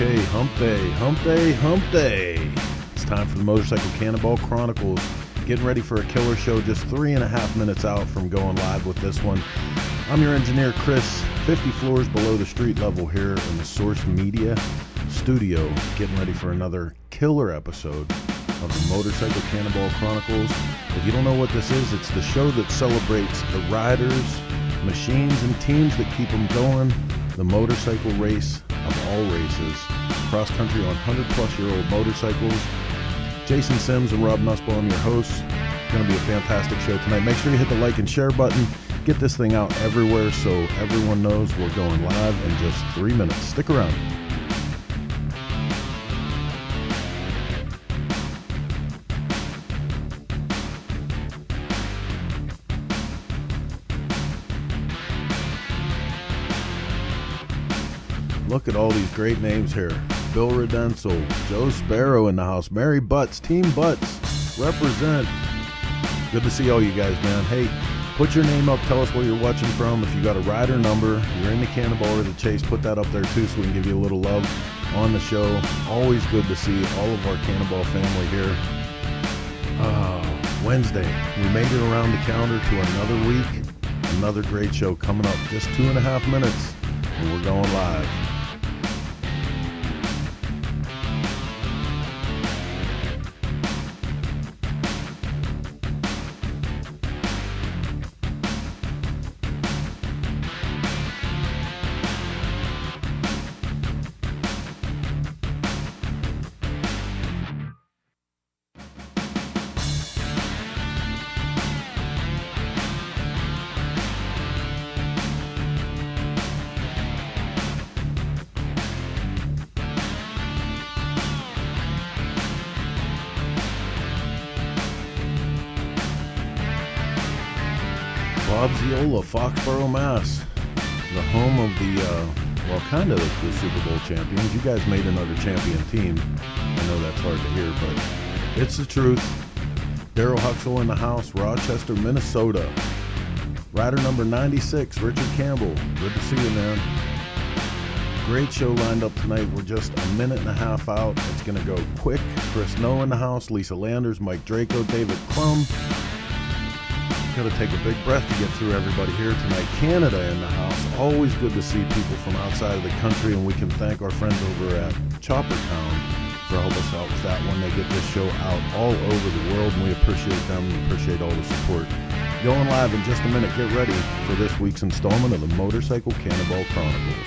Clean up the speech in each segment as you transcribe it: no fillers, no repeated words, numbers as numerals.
Okay, hump day, hump day, hump day. It's time for the Motorcycle Cannonball Chronicles. Getting ready for a killer show, just 3.5 minutes out from going live with this one. I'm your engineer, Chris, 50 floors below the street level here in the Source Media studio, getting ready for another killer episode of the Motorcycle Cannonball Chronicles. If you don't know what this is, it's the show that celebrates the riders, machines, and teams that keep them going. The motorcycle race of all races, cross country on 100-plus-year-old motorcycles. Jason Sims and Rob Nussbaum, your hosts. Going to be a fantastic show tonight. Make sure you hit the like and share button. Get this thing out everywhere so everyone knows we're going live in just 3 minutes. Stick around. Look at all these great names here. Bill Redensel, Joe Sparrow in the house, Mary Butts, Team Butts, represent. Good to see all you guys, man. Hey, put your name up. Tell us where you're watching from. If you got a rider number, you're in the Cannonball or the Chase, put that up there too so we can give you a little love on the show. Always good to see all of our Cannonball family here. Wednesday, we made it around the calendar to another week. Another great show coming up. Just 2.5 minutes and we're going live. Bobziola, Foxborough, Mass. The home of the, kind of the Super Bowl champions. You guys made another champion team. I know that's hard to hear, but it's the truth. Daryl Huxell in the house, Rochester, Minnesota. Rider number 96, Richard Campbell. Good to see you, man. Great show lined up tonight. We're just 1.5 minutes out. It's going to go quick. Chris Noe in the house, Lisa Landers, Mike Draco, David Klum. Got to take a big breath to get through everybody here tonight. Canada in the house. Always good to see people from outside of the country, and we can thank our friends over at Choppertown for helping us out with that one. They get this show out all over the world, and we appreciate them. We appreciate all the support. Going live in just a minute. Get ready for this week's installment of the Motorcycle Cannonball Chronicles.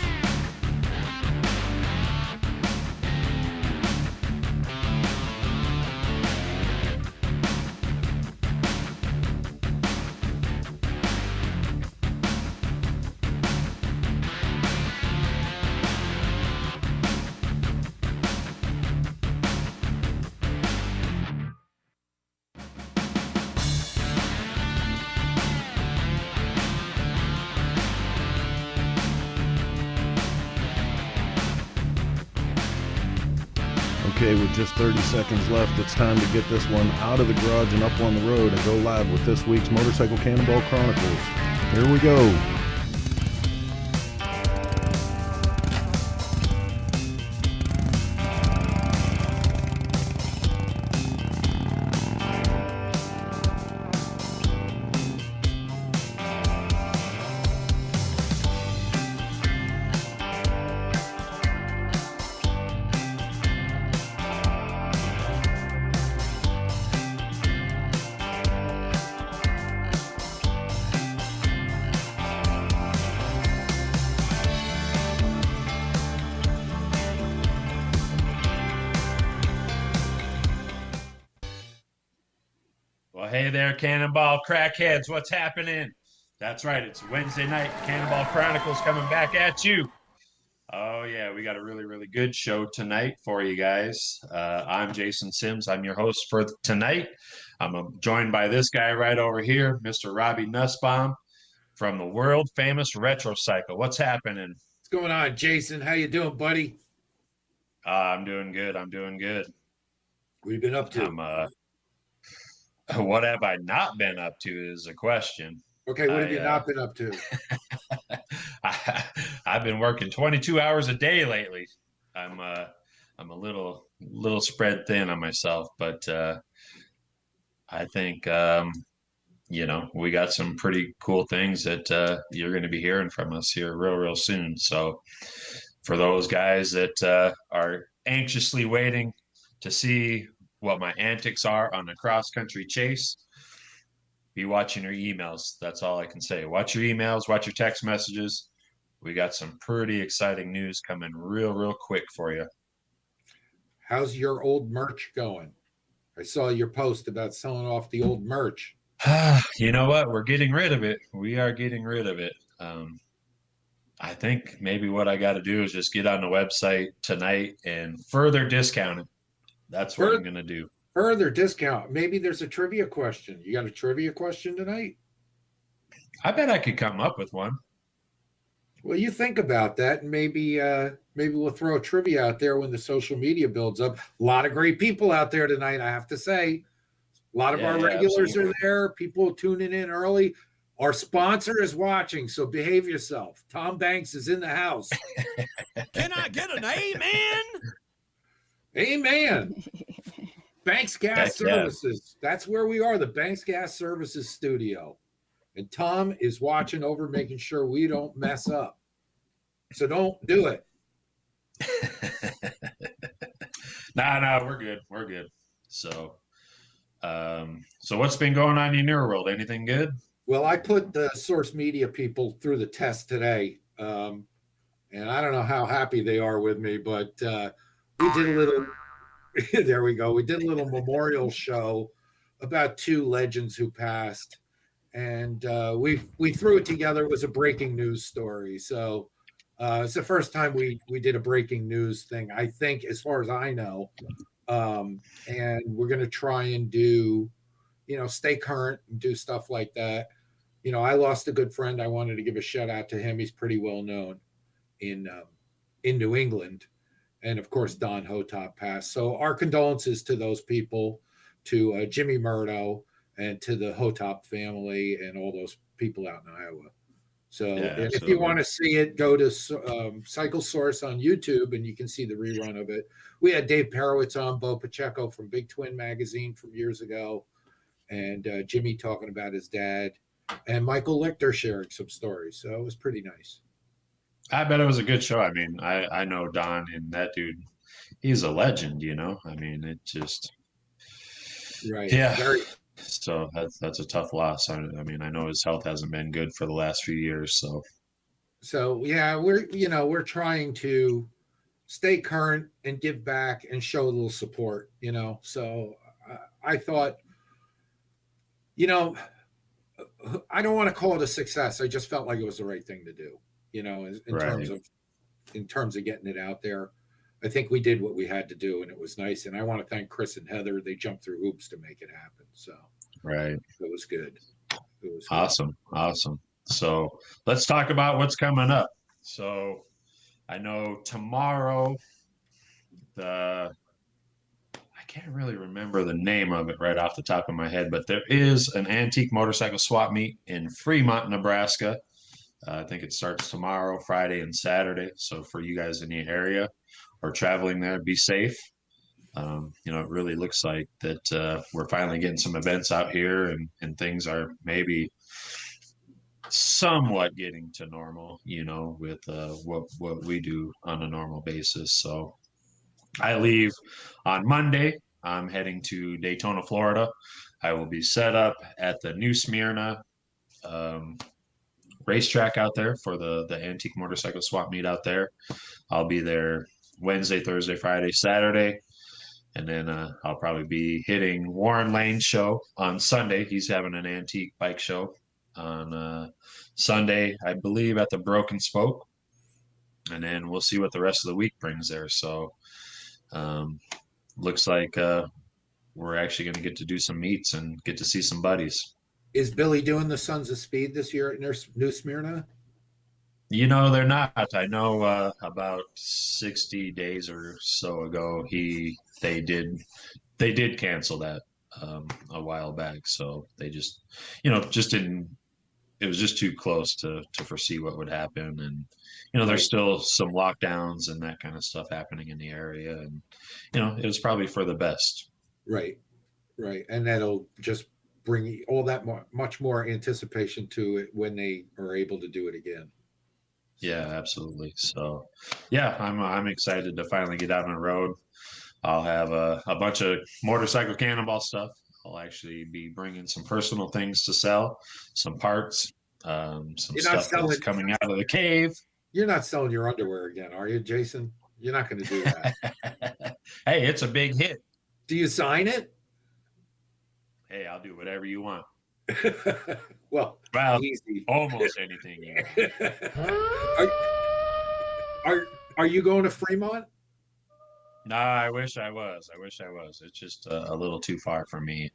Okay, with just 30 seconds left, it's time to get this one out of the garage and up on the road and go live with this week's Motorcycle Cannonball Chronicles. Here we go. Well, hey there, Cannonball crackheads. What's happening? That's right. It's Wednesday night. Cannonball Chronicles coming back at you. Oh, yeah. We got a really, really good show tonight for you guys. I'm Jason Sims. I'm your host for tonight. I'm joined by this guy right over here, Mr. Robbie Nussbaum from the world-famous Retro Cycle. What's happening? What's going on, Jason? How you doing, buddy? I'm doing good. I'm doing good. What have you been up to? What have I not been up to is a question. Okay, what have you not been up to? I've been working 22 hours a day lately. I'm a little spread thin on myself, but I think we got some pretty cool things that you're going to be hearing from us here real soon. So for those guys that are anxiously waiting to see what my antics are on the cross country chase, be watching your emails. That's all I can say. Watch your emails, watch your text messages. We got some pretty exciting news coming real quick for you. How's your old merch going? I saw your post about selling off the old merch. You know what? We're getting rid of it. We are getting rid of it. I think maybe what I got to do is just get on the website tonight and further discount it. That's what I'm going to do. Further discount. Maybe there's a trivia question. You got a trivia question tonight? I bet I could come up with one. Well, you think about that, and maybe we'll throw a trivia out there when the social media builds up. A lot of great people out there tonight, I have to say. A lot of our regulars are there. People tuning in early. Our sponsor is watching, so behave yourself. Tom Banks is in the house. Can I get an amen? Amen. Banks Gas Services. That's where we are, the Banks Gas Services studio. And Tom is watching over, making sure we don't mess up. So don't do it. No, we're good. We're good. So what's been going on in your world? Anything good? Well, I put the source media people through the test today. And I don't know how happy they are with me, but we did a little, there we go. We did a little memorial show about two legends who passed. And we threw it together. It was a breaking news story. So it's the first time we did a breaking news thing, I think, as far as I know. And we're going to try and do, stay current and do stuff like that. I lost a good friend. I wanted to give a shout out to him. He's pretty well known in New England. And of course, Don Hotop passed. So our condolences to those people, to Jimmy Murdo, and to the Hotop family and all those people out in Iowa. So if you want to see it, go to Cycle Source on YouTube and you can see the rerun of it. We had Dave Perowitz on, Bo Pacheco from Big Twin magazine from years ago, and Jimmy talking about his dad, and Michael Lichter sharing some stories. So it was pretty nice. I bet it was a good show. I mean, I know Don, and that dude, he's a legend, I mean, it just... Right. Yeah. So that's a tough loss. I mean, I know his health hasn't been good for the last few years. So yeah, we're trying to stay current and give back and show a little support. So I thought, I don't want to call it a success. I just felt like it was the right thing to do. In terms of getting it out there. I think we did what we had to do, and it was nice. And I want to thank Chris and Heather. They jumped through hoops to make it happen. So it was good. It was awesome. Good. Awesome. So let's talk about what's coming up. So I know tomorrow, I can't really remember the name of it right off the top of my head, but there is an antique motorcycle swap meet in Fremont, Nebraska. I think it starts tomorrow, Friday, and Saturday. So for you guys in the area or traveling there, be safe. It really looks like that we're finally getting some events out here, and things are maybe somewhat getting to normal, with what we do on a normal basis. So I leave on Monday. I'm heading to Daytona, Florida. I will be set up at the New Smyrna racetrack out there for the antique motorcycle swap meet out there. I'll be there Wednesday, Thursday, Friday, Saturday. And then I'll probably be hitting Warren Lane's show on Sunday. He's having an antique bike show on Sunday, I believe, at the Broken Spoke. And then we'll see what the rest of the week brings there. So looks like we're actually going to get to do some meets and get to see some buddies. Is Billy doing the Sons of Speed this year at New Smyrna? They're not. I know about 60 days or so ago, they did cancel that a while back. So they just didn't it was just too close to foresee what would happen. And, there's Right. still some lockdowns and that kind of stuff happening in the area. And, it was probably for the best. Right. Right. And that'll just bring all that much more anticipation to it when they are able to do it again. So. Yeah, absolutely. So, yeah, I'm excited to finally get out on the road. I'll have a bunch of motorcycle cannonball stuff. I'll actually be bringing some personal things to sell, some parts, some You're not stuff that's selling. coming out of the cave. You're not selling your underwear again, are you, Jason? You're not going to do that. Hey, it's a big hit. Do you sign it? Hey, I'll do whatever you want. Well, easy. Almost anything you want. Are you going to Fremont? No, I wish I was. It's just a little too far for me,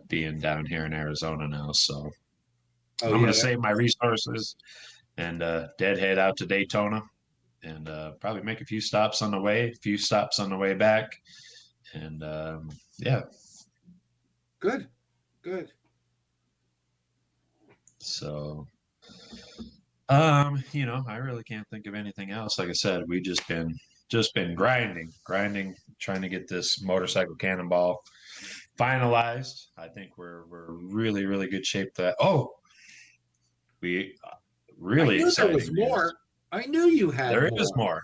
being down here in Arizona now. So I'm going to save my resources and deadhead out to Daytona and probably make a few stops on the way, back. And yeah. Good. So, I really can't think of anything else. Like I said, we just been grinding, trying to get this motorcycle cannonball finalized. I think we're really, really good shape. We really exciting. There was more. I knew you had There more. is more.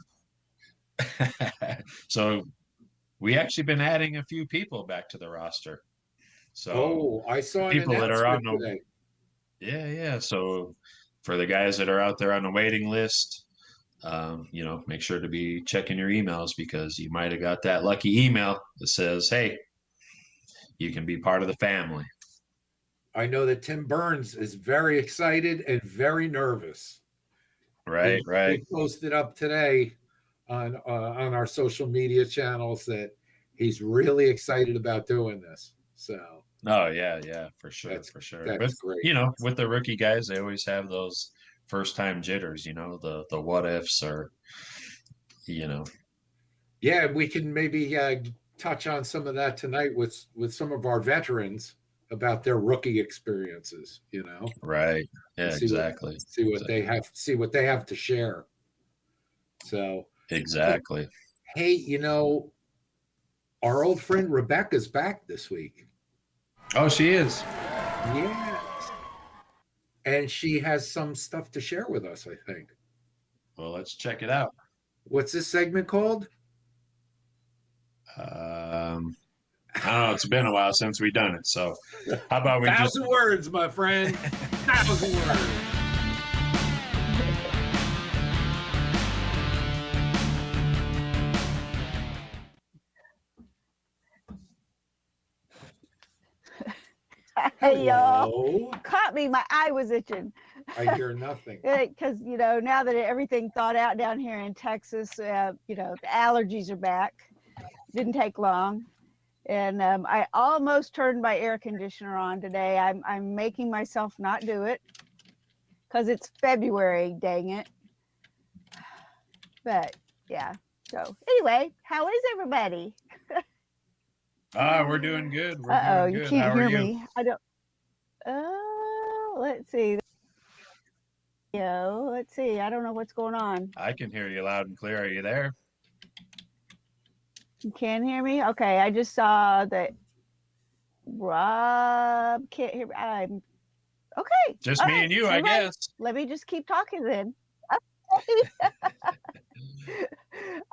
So we actually been adding a few people back to the roster. So I saw people that are on today. Yeah. So for the guys that are out there on the waiting list, make sure to be checking your emails because you might have got that lucky email that says, hey, you can be part of the family. I know that Tim Burns is very excited and very nervous. Right. He posted up today on our social media channels that he's really excited about doing this. So. Oh yeah, for sure. That's But, great. With the rookie guys, they always have those first time jitters, the what ifs or, Yeah, we can maybe touch on some of that tonight with some of our veterans about their rookie experiences, Right. Yeah, exactly. See what they have to share. So exactly. Hey, our old friend Rebecca's back this week. Oh, she is. Yes. And she has some stuff to share with us, I think. Well, let's check it out. What's this segment called? I don't know. It's been a while since we've done it. So how about we 1,000 words, my friend. 1,000 words. Hey, y'all. Caught me. My eye was itching. I hear nothing. Because, now that everything thawed out down here in Texas, the allergies are back. Didn't take long. And I almost turned my air conditioner on today. I'm making myself not do it because it's February, dang it. But, yeah. So, anyway, how is everybody? We're doing good. You can't hear me. I don't. Let's see. Let's see. I don't know what's going on. I can hear you loud and clear. Are you there? You can hear me? Okay. I just saw that Rob can't hear me. I'm okay. Just me and you, I guess. Let me just keep talking then.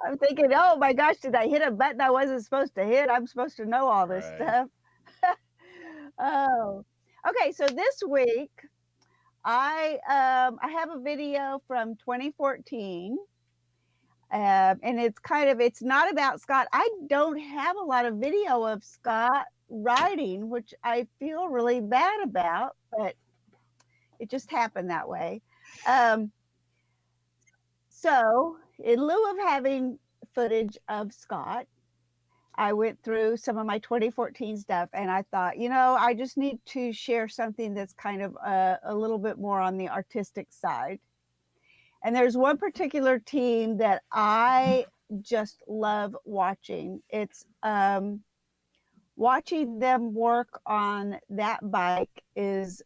I'm thinking, oh my gosh, did I hit a button I wasn't supposed to hit? I'm supposed to know all this stuff. Oh, okay. So this week, I have a video from 2014, and it's not about Scott. I don't have a lot of video of Scott riding, which I feel really bad about, but it just happened that way. So in lieu of having footage of Scott, I went through some of my 2014 stuff and I thought, I just need to share something that's kind of a little bit more on the artistic side. And there's one particular team that I just love watching. It's watching them work on that bike is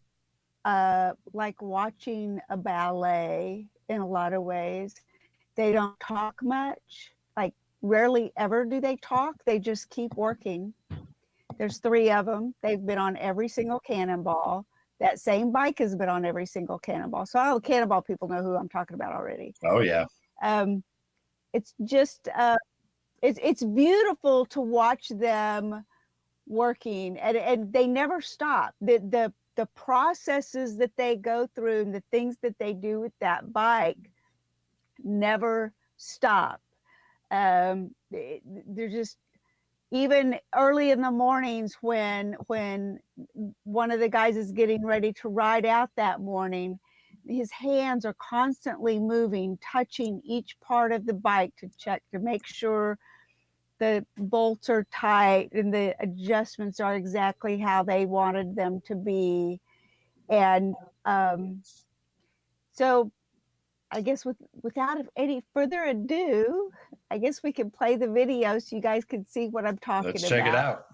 like watching a ballet in a lot of ways. They don't talk much, like rarely ever do they talk. They just keep working. There's 3 of them. They've been on every single Cannonball. That same bike has been on every single Cannonball. So all the Cannonball people know who I'm talking about already. Oh yeah. It's just it's beautiful to watch them working, and they never stop. The processes that they go through and the things that they do with that bike never stop. They're just, even early in the mornings when one of the guys is getting ready to ride out that morning, his hands are constantly moving, touching each part of the bike to check to make sure the bolts are tight and the adjustments are exactly how they wanted them to be. And so I guess without any further ado, I guess we can play the video so you guys can see what I'm talking about. Let's check it out.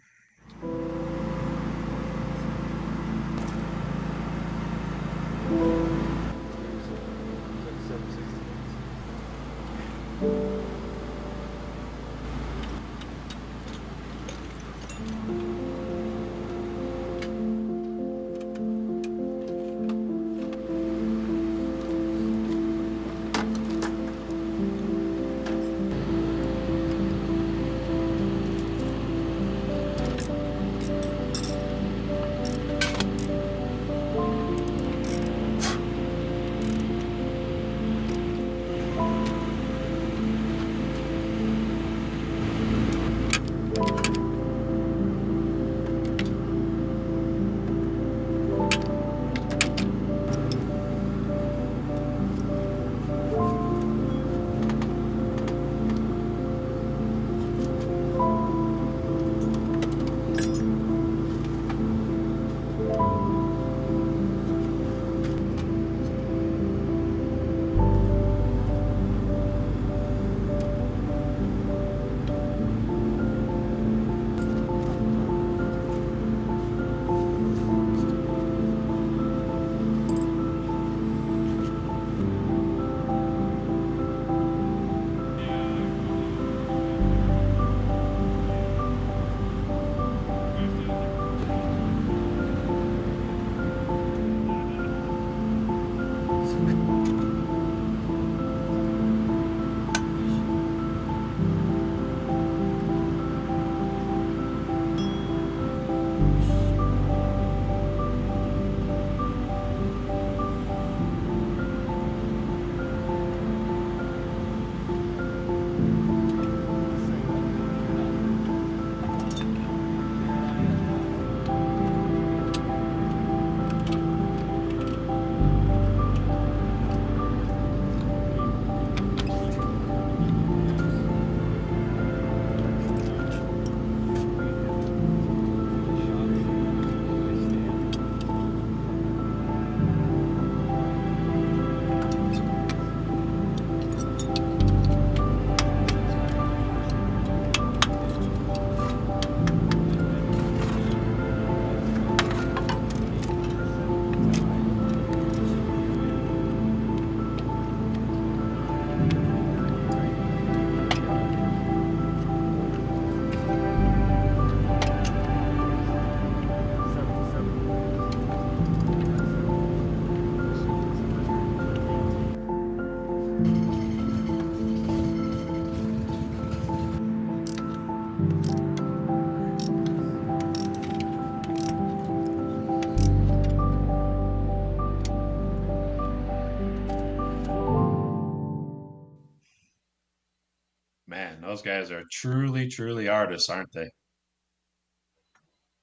Man, those guys are truly, truly artists, aren't they?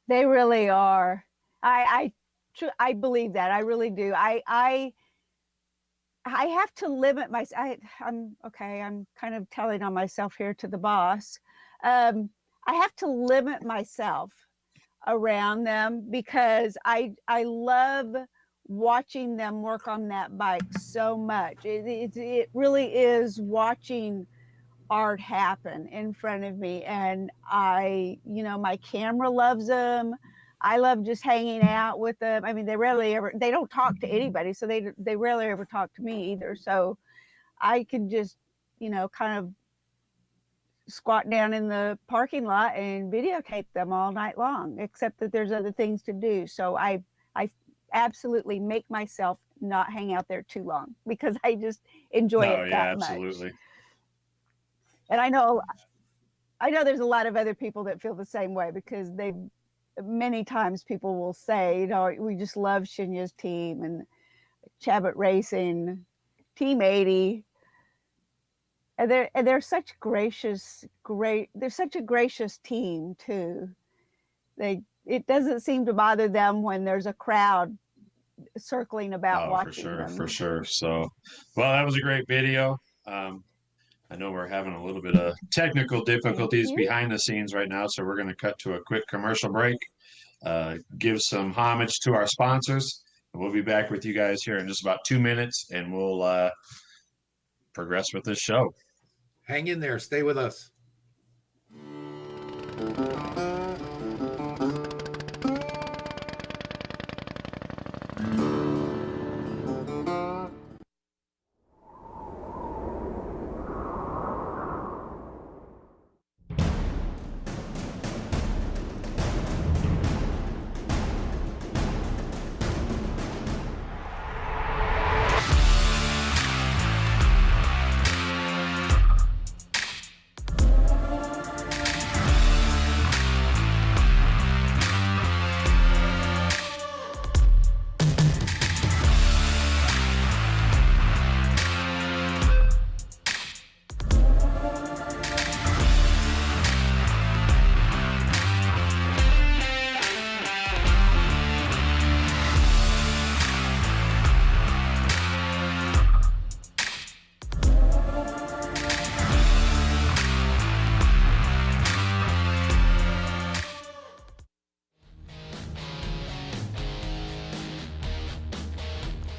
They really are. I believe that. I really do. I have to limit myself. I'm okay. I'm kind of telling on myself here to the boss. I have to limit myself around them because I love watching them work on that bike so much. It really is watching art happen in front of me, and my camera loves them. I love just hanging out with them. I mean, they don't talk to anybody, so they rarely ever talk to me either. So I can just, kind of squat down in the parking lot and videotape them all night long, except that there's other things to do. So I absolutely make myself not hang out there too long because I just enjoy it that much. Absolutely. And I know there's a lot of other people that feel the same way, because many times people will say, we just love Shinya's team and Chabot Racing, Team 80. And they're such they're such a gracious team too. It doesn't seem to bother them when there's a crowd circling about watching them. For sure. So, well, that was a great video. I know we're having a little bit of technical difficulties behind the scenes right now, so we're going to cut to a quick commercial break, give some homage to our sponsors, and we'll be back with you guys here in just about 2 minutes, and we'll progress with this show. Hang in there. Stay with us.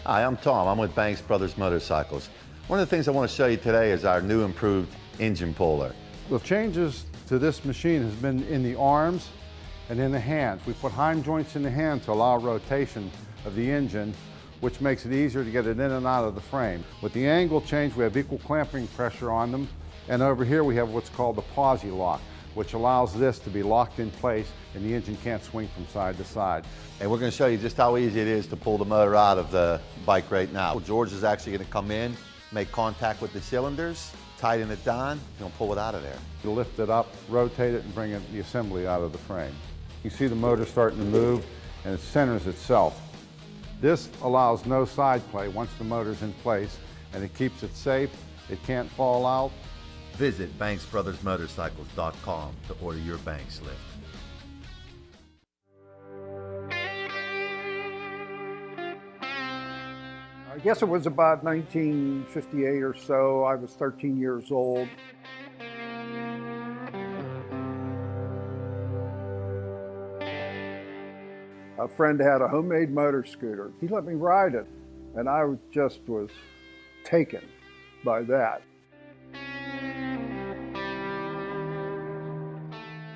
Hi, I'm Tom. I'm with Banks Brothers Motorcycles. One of the things I want to show you today is our new improved engine puller. The changes to this machine has been in the arms and in the hands. We put hind joints in the hand to allow rotation of the engine, which makes it easier to get it in and out of the frame. With the angle change, we have equal clamping pressure on them. And over here we have what's called the posi lock, which allows this to be locked in place and the engine can't swing from side to side. And we're going to show you just how easy it is to pull the motor out of the bike right now. George is actually going to come in, make contact with the cylinders, tighten it down, and he'll pull it out of there. You lift it up, rotate it, and bring the assembly out of the frame. You see the motor starting to move, and it centers itself. This allows no side play once the motor's in place, and it keeps it safe. It can't fall out. Visit BanksBrothersMotorcycles.com to order your Banks lift. I guess it was about 1958 or so. I was 13 years old. A friend had a homemade motor scooter. He let me ride it, and I just was taken by that.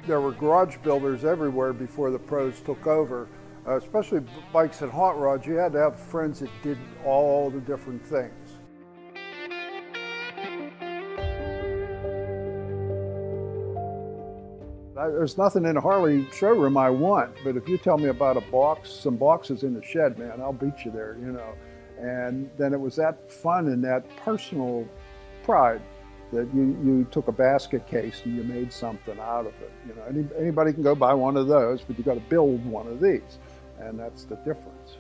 There were garage builders everywhere before the pros took over. Especially bikes and hot rods, you had to have friends that did all the different things. There's nothing in a Harley showroom I want, but if you tell me about a box, some boxes in the shed, man, I'll beat you there, you know. And then it was that fun and that personal pride that you took a basket case and you made something out of it. You know, anybody can go buy one of those, but you got to build one of these. And that's the difference.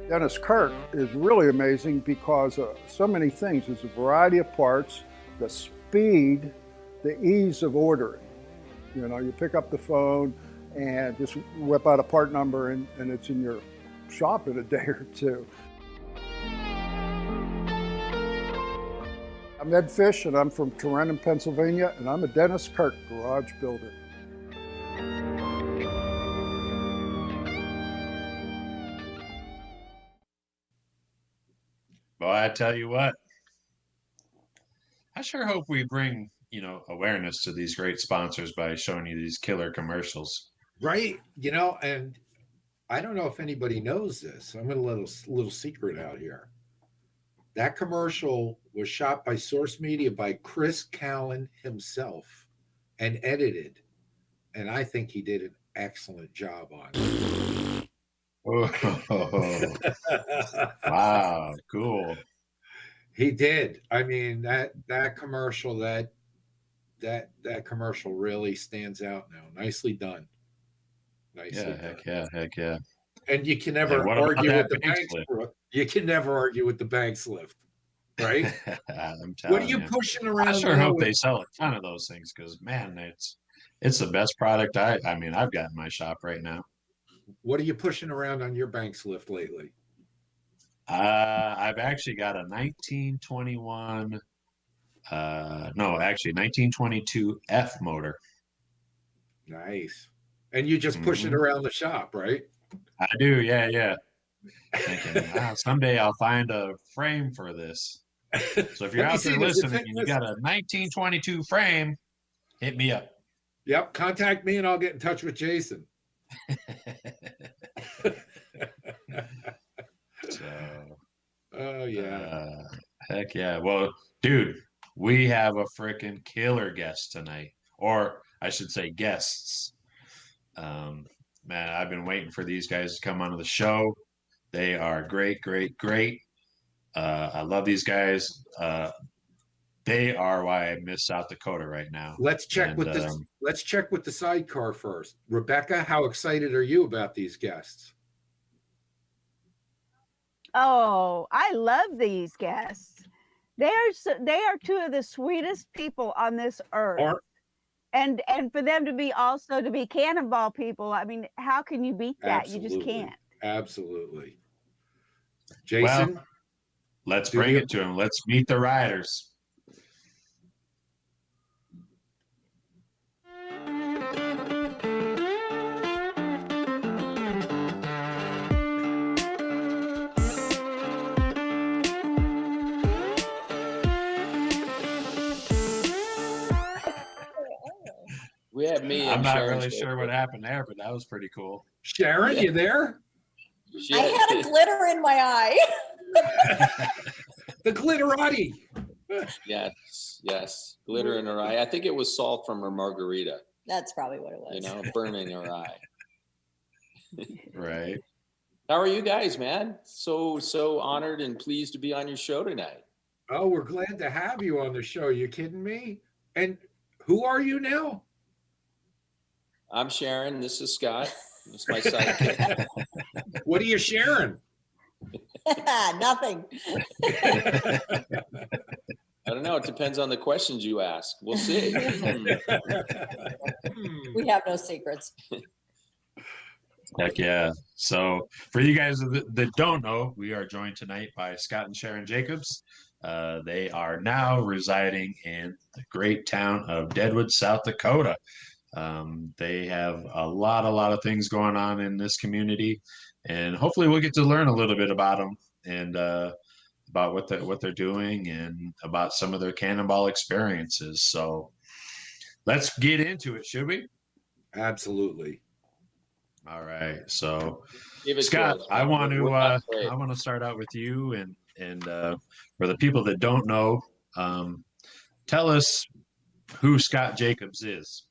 Dennis Kirk is really amazing because of so many things. There's a variety of parts, the speed, the ease of ordering. You know, you pick up the phone and just whip out a part number and it's in your shop in a day or two. I'm Ed Fish, and I'm from Sharon, Pennsylvania, and I'm a Dennis Kirk garage builder. Well, I tell you what, I sure hope we bring, awareness to these great sponsors by showing you these killer commercials. Right. And I don't know if anybody knows this. I'm going to let a little secret out here. That commercial was shot by Source Media by Chris Callan himself and edited. And I think he did an excellent job on it. Oh, wow, cool. He did. I mean, that commercial, that commercial really stands out now. Nicely done. Nicely done. Heck yeah. And you can never what about argue that with the bank banks. slip? You can never argue with the banks lift, right? I'm What are telling you you. pushing around? I sure now hope with- they sell a ton of those things because, man, it's the best product I mean, I've got in my shop right now. What are you pushing around on your banks lift lately? I've actually got a 1921, no, actually 1922 F motor. Nice. And you just push it around the shop, right? I do, yeah. Thinking, someday I'll find a frame for this. So if you're Let me out see, there does it listening fit and you this- got a 1922 frame, hit me up. Yep, contact me and I'll get in touch with Jason. So, Oh yeah. heck yeah. Well, dude, we have a freaking killer guest tonight, or I should say guests. Man, I've been waiting for these guys to come onto the show. They are great. I love these guys. They are why I miss South Dakota right now. Let's check with this. Let's check with the sidecar first. Rebecca, how excited are you about these guests? Oh, I love these guests. They are two of the sweetest people on this earth. And for them to be also to be Cannonball people, I mean, how can you beat that? Absolutely. You just can't. Absolutely. Jason, well, let's bring it to them. Let's meet the riders. We have me. I'm and not Sharon really sure what happened there, but that was pretty cool. Sharon, you there? I had a glitter in my eye. The glitterati. Yes. Glitter in her eye. I think it was salt from her margarita. That's probably what it was. Burning her eye. Right. How are you guys, man? So honored and pleased to be on your show tonight. Oh, we're glad to have you on the show. You kidding me? And who are you now? I'm Sharon. This is Scott. This is my sidekick. What are you sharing? Nothing. I don't know. It depends on the questions you ask. We'll see. We have no secrets. Heck yeah. So for you guys that don't know, we are joined tonight by Scott and Sharon Jacobs. They are now residing in the great town of Deadwood, South Dakota. They have a lot of things going on in this community, and hopefully we'll get to learn a little bit about them and about what they're doing and about some of their Cannonball experiences. So let's get into it, should we? Absolutely. All right. So Give Scott, it to us, I want We're not afraid. to start out with you, and for the people that don't know, tell us who Scott Jacobs is.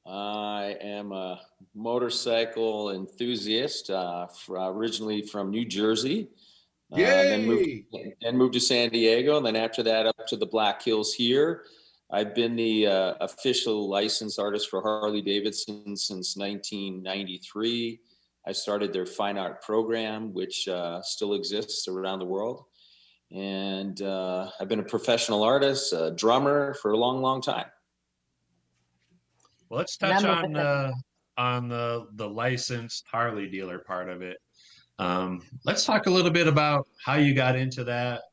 I am a motorcycle enthusiast, originally from New Jersey. Then moved to San Diego, and then after that up to the Black Hills here. I've been the official licensed artist for Harley Davidson since 1993. I started their fine art program, which still exists around the world. And I've been a professional artist, a drummer for a long time. Well, let's touch on the licensed Harley dealer part of it. Let's talk a little bit about how you got into that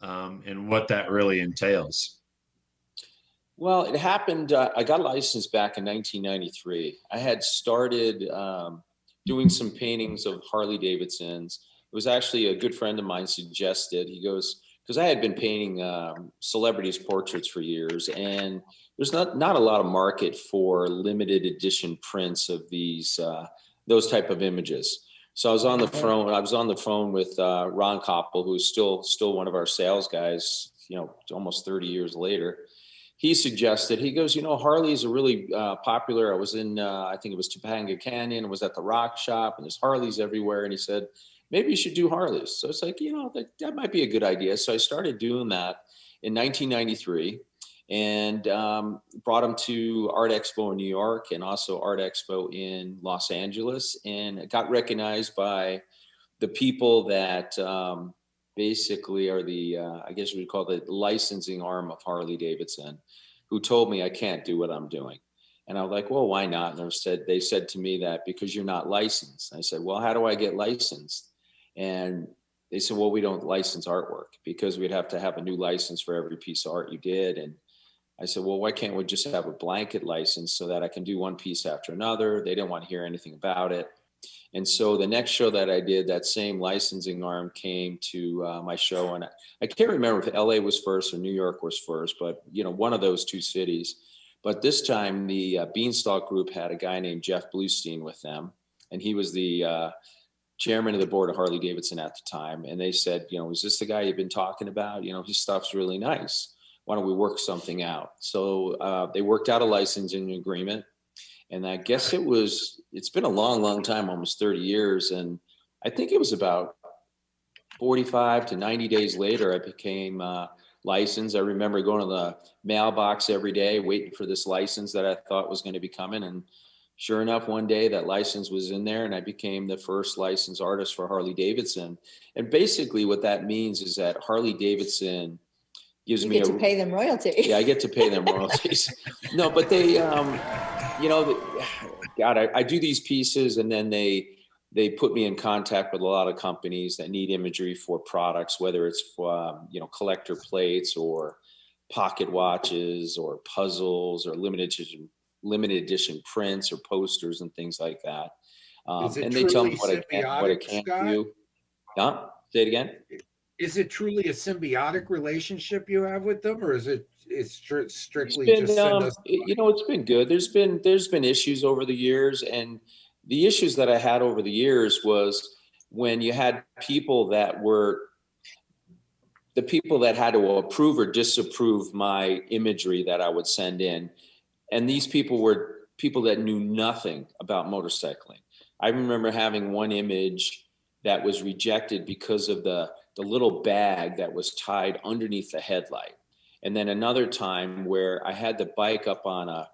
and what that really entails. Well, it happened. I got licensed back in 1993. I had started doing some paintings of Harley Davidsons. It was actually a good friend of mine suggested. He goes, because I had been painting celebrities' portraits for years, and there's not a lot of market for limited edition prints of those type of images. So I was on the phone with Ron Koppel, who's still one of our sales guys, almost 30 years later. He suggested, he goes, Harleys are really popular. I was in, I think it was Topanga Canyon, I was at the rock shop, and there's Harleys everywhere. And he said, maybe you should do Harleys. So it's like, that might be a good idea. So I started doing that in 1993 and brought them to Art Expo in New York and also Art Expo in Los Angeles. And it got recognized by the people that basically are the, I guess we'd call the licensing arm of Harley Davidson, who told me I can't do what I'm doing. And I was like, well, why not? And they said to me that because you're not licensed. And I said, well, how do I get licensed? And they said, well, we don't license artwork because we'd have to have a new license for every piece of art you did. And I said, well, why can't we just have a blanket license so that I can do one piece after another? They didn't want to hear anything about it. And so the next show that I did, that same licensing arm came to my show. And I can't remember if LA was first or New York was first, but one of those two cities. But this time the Beanstalk Group had a guy named Jeff Bluestein with them. And he was the chairman of the board of Harley Davidson at the time. And they said, is this the guy you've been talking about? His stuff's really nice. Why don't we work something out? So they worked out a licensing agreement. And I guess it's been a long, long time, almost 30 years. And I think it was about 45 to 90 days later, I became licensed. I remember going to the mailbox every day, waiting for this license that I thought was going to be coming. And sure enough, one day that license was in there and I became the first licensed artist for Harley Davidson. And basically what that means is that Harley Davidson gives me to pay them royalty. Yeah, I get to pay them royalties. No, but they, God, I do these pieces and then they put me in contact with a lot of companies that need imagery for products, whether it's for, collector plates or pocket watches or puzzles or limited edition prints or posters and things like that. And they tell me what I can't do. Yeah, say it again. Is it truly a symbiotic relationship you have with them, or is it's strictly just send us? It's been good. There's been issues over the years, and the issues that I had over the years was when you had people that had to approve or disapprove my imagery that I would send in, and these people were people that knew nothing about motorcycling. I remember having one image that was rejected because of the little bag that was tied underneath the headlight. And then another time where I had the bike up on a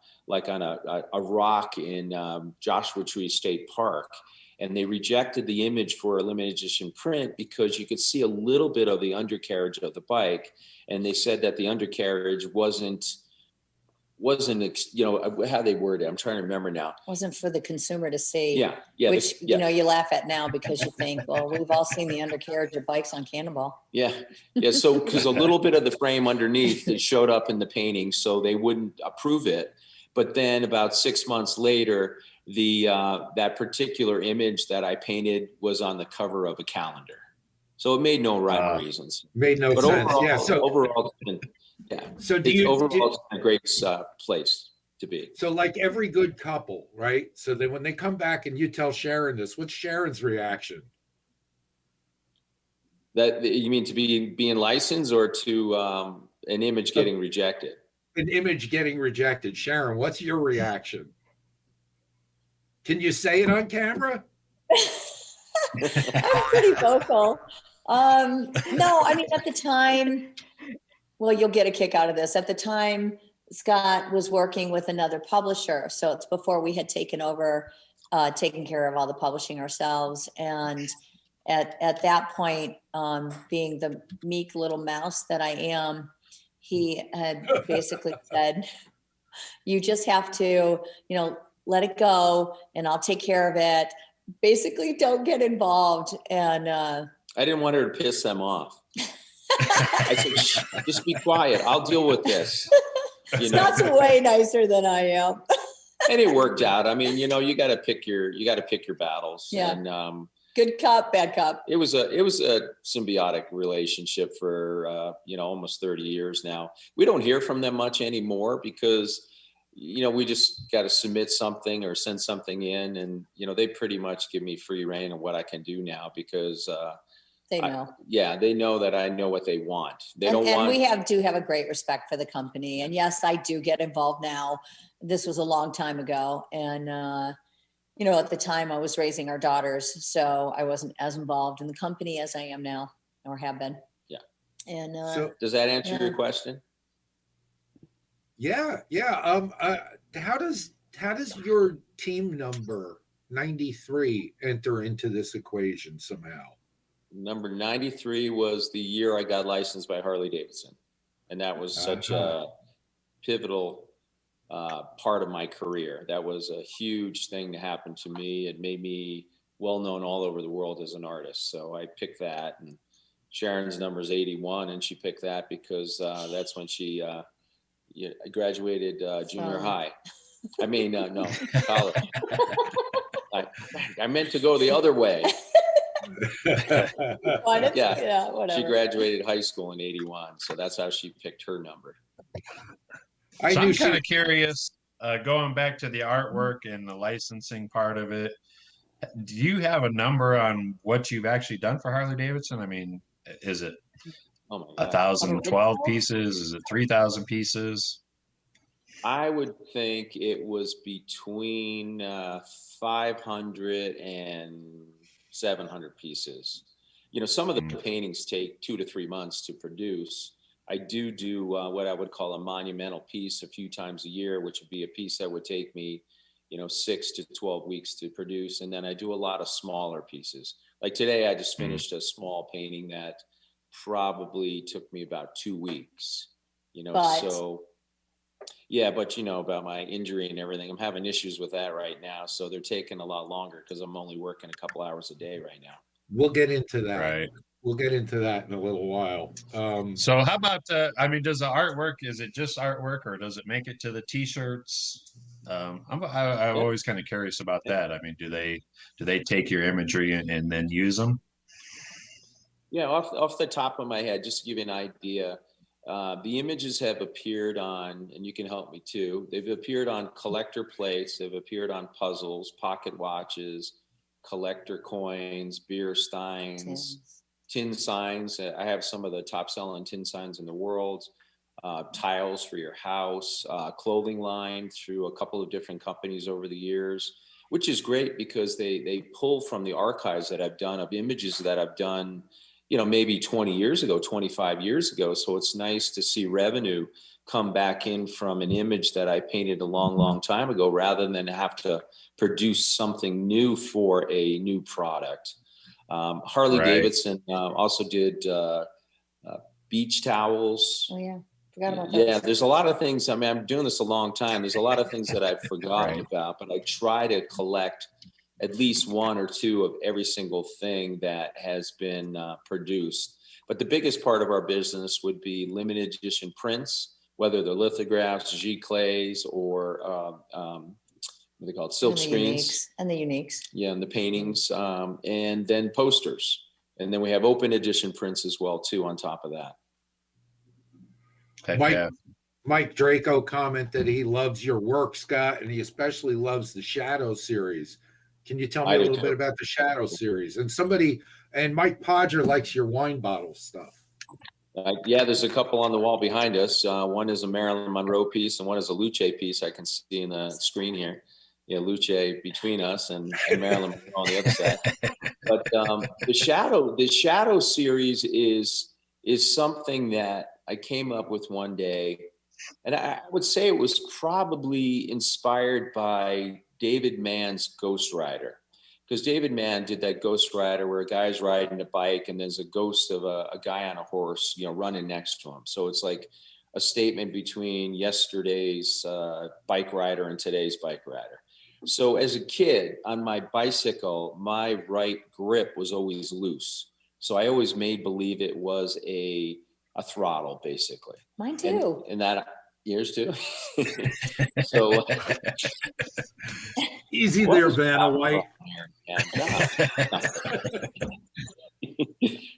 rock in Joshua Tree State Park, and they rejected the image for a limited edition print because you could see a little bit of the undercarriage of the bike. And they said that the undercarriage wasn't, how they worded it. I'm trying to remember now. Wasn't for the consumer to see. Yeah. Which, you laugh at now because you think, well, we've all seen the undercarriage of bikes on Cannonball. Yeah. So, because a little bit of the frame underneath it showed up in the painting, so they wouldn't approve it. But then about 6 months later, that particular image that I painted was on the cover of a calendar. So it made no rhyme or reasons. Made no sense. Overall, So overall, it's a great place to be. So like every good couple, right? So then when they come back and you tell Sharon this, what's Sharon's reaction? That you mean to being licensed or to an image getting rejected? An image getting rejected. Sharon, what's your reaction? Can you say it on camera? I'm pretty vocal. No, I mean, at the time, well, you'll get a kick out of this. At the time, Scott was working with another publisher. So it's before we had taken over, taking care of all the publishing ourselves. And at that point, being the meek little mouse that I am, he had basically said, you just have to, let it go and I'll take care of it. Basically, don't get involved. And I didn't want her to piss them off. I said, just be quiet. I'll deal with this. Scott's way nicer than I am. And it worked out. I mean, you got to pick your battles. Yeah. And Good cop, bad cop. It was a symbiotic relationship for almost 30 years now. We don't hear from them much anymore because we just got to submit something or send something in, and they pretty much give me free reign of what I can do now because they know. They know that I know what they want. And we do have a great respect for the company. And yes, I do get involved now. This was a long time ago, and at the time I was raising our daughters, so I wasn't as involved in the company as I am now, or have been. Yeah. And so does that answer your question? Yeah. How does your team number 93 enter into this equation somehow? Number 93 was the year I got licensed by Harley Davidson, and that was such a pivotal part of my career. That was a huge thing to happen to me. It made me well known all over the world as an artist. So I picked that, and Sharon's number is 81, and she picked that because that's when she graduated junior high. I mean, no, college. I meant to go the other way. Whatever. She graduated high school in 81, so that's how she picked her number. So I'm kind of curious, going back to the artwork and the licensing part of it, do you have a number on what you've actually done for Harley Davidson? I mean, is it 1,012 pieces? Is it 3,000 pieces? I would think it was between 500 and 700 pieces. Some of the paintings take 2 to 3 months to produce. I do what I would call a monumental piece a few times a year, which would be a piece that would take me, 6 to 12 weeks to produce. And then I do a lot of smaller pieces. Like today, I just finished a small painting that probably took me about 2 weeks, so yeah, but about my injury and everything, I'm having issues with that right now. So they're taking a lot longer because I'm only working a couple hours a day right now. We'll get into that. Right. We'll get into that in a little while. So how about, does the artwork, is it just artwork, or does it make it to the t-shirts? I'm always kind of curious about that. I mean, do they take your imagery and then use them? Yeah, off the top of my head, just to give you an idea, the images have appeared on, and you can help me too, they've appeared on collector plates, they've appeared on puzzles, pocket watches, collector coins, beer steins, tin signs. I have some of the top selling tin signs in the world, tiles for your house, clothing line through a couple of different companies over the years, which is great because they pull from the archives that I've done of images that I've done, maybe 20 years ago, 25 years ago. So it's nice to see revenue come back in from an image that I painted a long, long time ago, rather than have to produce something new for a new product. Harley Davidson also did beach towels. Oh yeah, forgot about that. Yeah, there's a lot of things. I mean, I'm doing this a long time. There's a lot of things that I've forgotten about, but I try to collect at least 1 or 2 of every single thing that has been produced. But the biggest part of our business would be limited edition prints, whether they're lithographs, giclées, or what they call it, silk screens. And the uniques. Yeah, and the paintings, and then posters. And then we have open edition prints as well, too, on top of that. Mike Draco commented he loves your work, Scott, and he especially loves the Shadow series. Can you tell me a little bit about the Shadow series? And Mike Podger likes your wine bottle stuff. Yeah, there's a couple on the wall behind us. One is a Marilyn Monroe piece, and one is a Luce piece. I can see in the screen here. Yeah, Luce between us and Marilyn Monroe on the other side. But the Shadow series is something that I came up with one day, and I would say it was probably inspired by David Mann's Ghost Rider, because David Mann did that Ghost Rider where a guy's riding a bike and there's a ghost of a guy on a horse, running next to him. So it's like a statement between yesterday's bike rider and today's bike rider. So as a kid on my bicycle, my right grip was always loose. So I always made believe it was a throttle, basically. Mine too. And that yours too. So Easy there, Vanna White.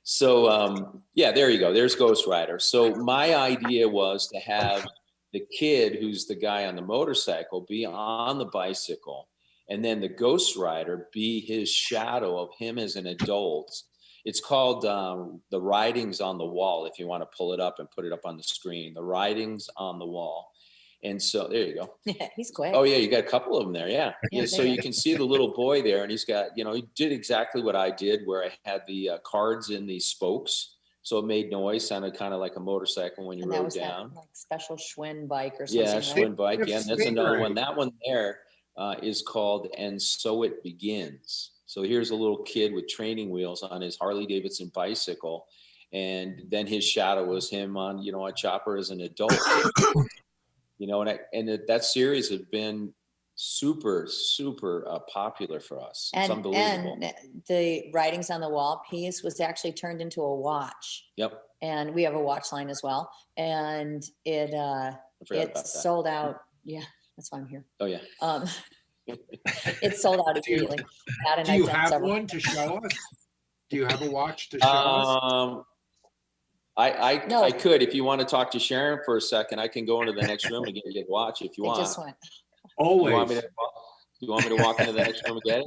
So yeah, there you go. There's Ghost Rider. So my idea was to have the kid who's the guy on the motorcycle be on the bicycle, and then the Ghost Rider be his shadow of him as an adult. It's called The Writings on the Wall, if you want to pull it up and put it up on the screen. The Writings on the Wall. And so there you go. Yeah, he's quick. Oh yeah, you got a couple of them there. Yeah. Yeah. So you can see the little boy there, and he's got, you know, he did exactly what I did, where I had the cards in the spokes, so it made noise, sounded kind of like a motorcycle when you And that rode was down. that, like, special Schwinn bike or something. Yeah, right? Schwinn bike. Yeah, and that's another one. Right. That one there is called "And So It Begins." So here's a little kid with training wheels on his Harley Davidson bicycle, and then his shadow was him on, you know, a chopper as an adult. You know, and that series has been super popular for us. It's unbelievable. And the Writings on the Wall piece was actually turned into a watch. Yep. And we have a watch line as well. And it sold out. Yeah, that's why I'm here. Oh yeah. It sold out immediately. Do you have one to show us? Do you have a watch to show us? I could, if you want to talk to Sharon for a second, I can go into the next room and get you a watch if you want. Just went. Always. You want me to walk into the next room and get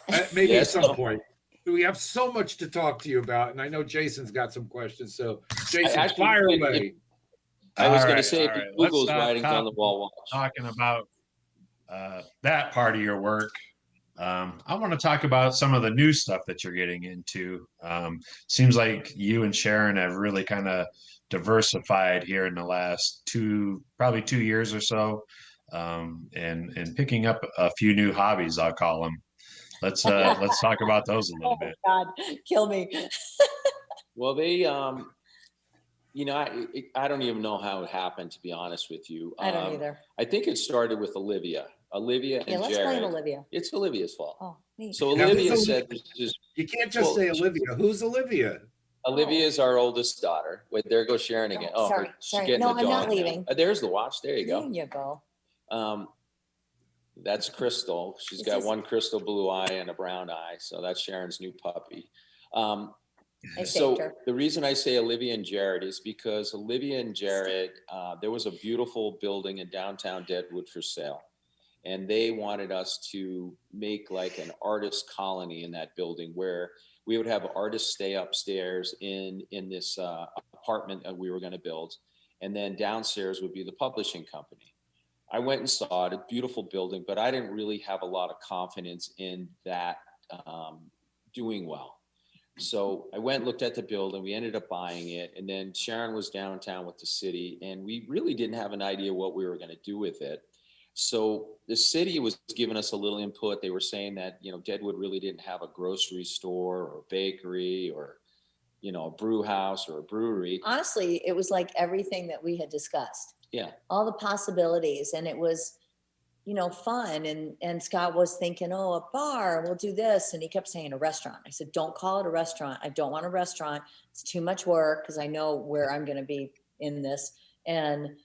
it? Maybe Yes, at some point. We have so much to talk to you about, and I know Jason's got some questions. So, Jason, fire away. I was going to say, if you Google's Writings on the Wall watch. Talking about that part of your work, I want to talk about some of the new stuff that you're getting into. Seems like you and Sharon have really kind of diversified here in the last probably 2 years or so, and picking up a few new hobbies, I'll call them. Let's talk about those a little bit. God, kill me. Well, they, you know, I don't even know how it happened, to be honest with you. I don't either. I think it started with Olivia and let's Jared. blame Olivia. It's Olivia's fault. Oh, neat. So Olivia said, you can't just say Olivia. Who's Olivia? Olivia is our oldest daughter. Wait, there goes Sharon again. Oh, sorry. She's getting No, the I'm dog not now. leaving. There's the watch. There you go. There you go. That's Crystal. She's got one crystal blue eye and a brown eye. So that's Sharon's new puppy. So the reason I say Olivia and Jared is because Olivia and Jared, there was a beautiful building in downtown Deadwood for sale. And they wanted us to make like an artist colony in that building, where we would have artists stay upstairs in this apartment that we were going to build. And then downstairs would be the publishing company. I went and saw it, a beautiful building, but I didn't really have a lot of confidence in that doing well. So I went and looked at the building. We ended up buying it. And then Sharon was downtown with the city, and we really didn't have an idea what we were going to do with it. So the city was giving us a little input. They were saying that, you know, Deadwood really didn't have a grocery store or a bakery or, you know, a brew house or a brewery. Honestly, it was like everything that we had discussed. Yeah. All the possibilities. And it was, you know, fun. And Scott was thinking, oh, a bar, we'll do this. And he kept saying a restaurant. I said, don't call it a restaurant. I don't want a restaurant. It's too much work, because I know where I'm going to be in this. And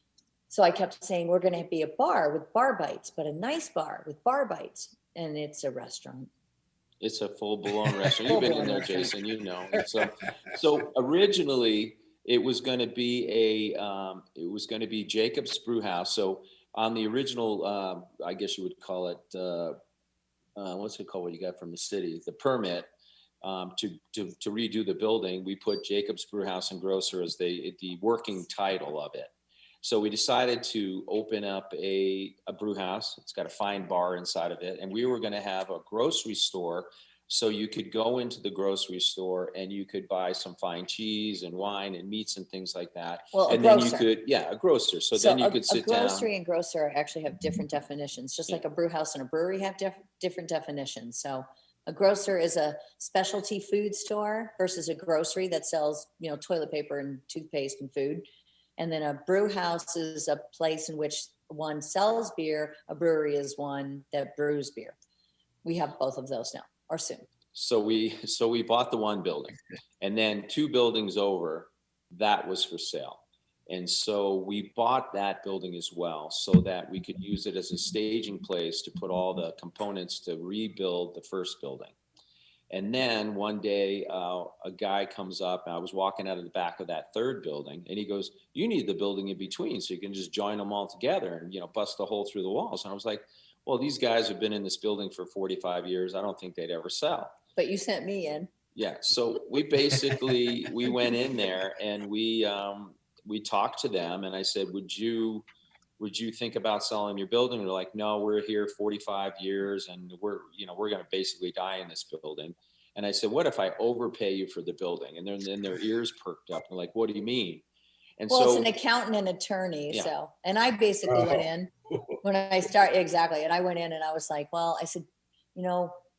so I kept saying, we're going to be a bar with bar bites, but a nice bar with bar bites. And it's a restaurant. It's a full-blown restaurant. You've been in there, Jason, you know. So originally it was going to be Jacob's Brew House. So on the original, I guess you would call it, what's it called? What you got from the city, the permit to redo the building. We put Jacob's Brew House and Grocer as the working title of it. So we decided to open up a brew house. It's got a fine bar inside of it. And we were going to have a grocery store. So you could go into the grocery store and you could buy some fine cheese and wine and meats and things like that. Well, and then you could, a grocer. So then you could sit down. A grocery and grocer actually have different definitions, just like a brew house and a brewery have different definitions. So a grocer is a specialty food store versus a grocery that sells, you know, toilet paper and toothpaste and food. And then a brew house is a place in which one sells beer. A brewery is one that brews beer. We have both of those now, or soon. So we bought the one building, and then 2 buildings over, that was for sale. And so we bought that building as well so that we could use it as a staging place to put all the components to rebuild the first building. And then one day, a guy comes up, and I was walking out of the back of that third building, and he goes, "You need the building in between so you can just join them all together and, bust a hole through the walls." And I was like, well, these guys have been in this building for 45 years. I don't think they'd ever sell. But you sent me in. Yeah. So we basically, we went in there and we talked to them, and I said, would you think about selling your building? And they're like, no, we're here 45 years and we're going to basically die in this building. And I said, what if I overpay you for the building? And then their ears perked up. They're like, what do you mean? And well, so it's an accountant and attorney. Yeah. So, and I basically went in when I started. Exactly. And I went in and I was like, well, I said,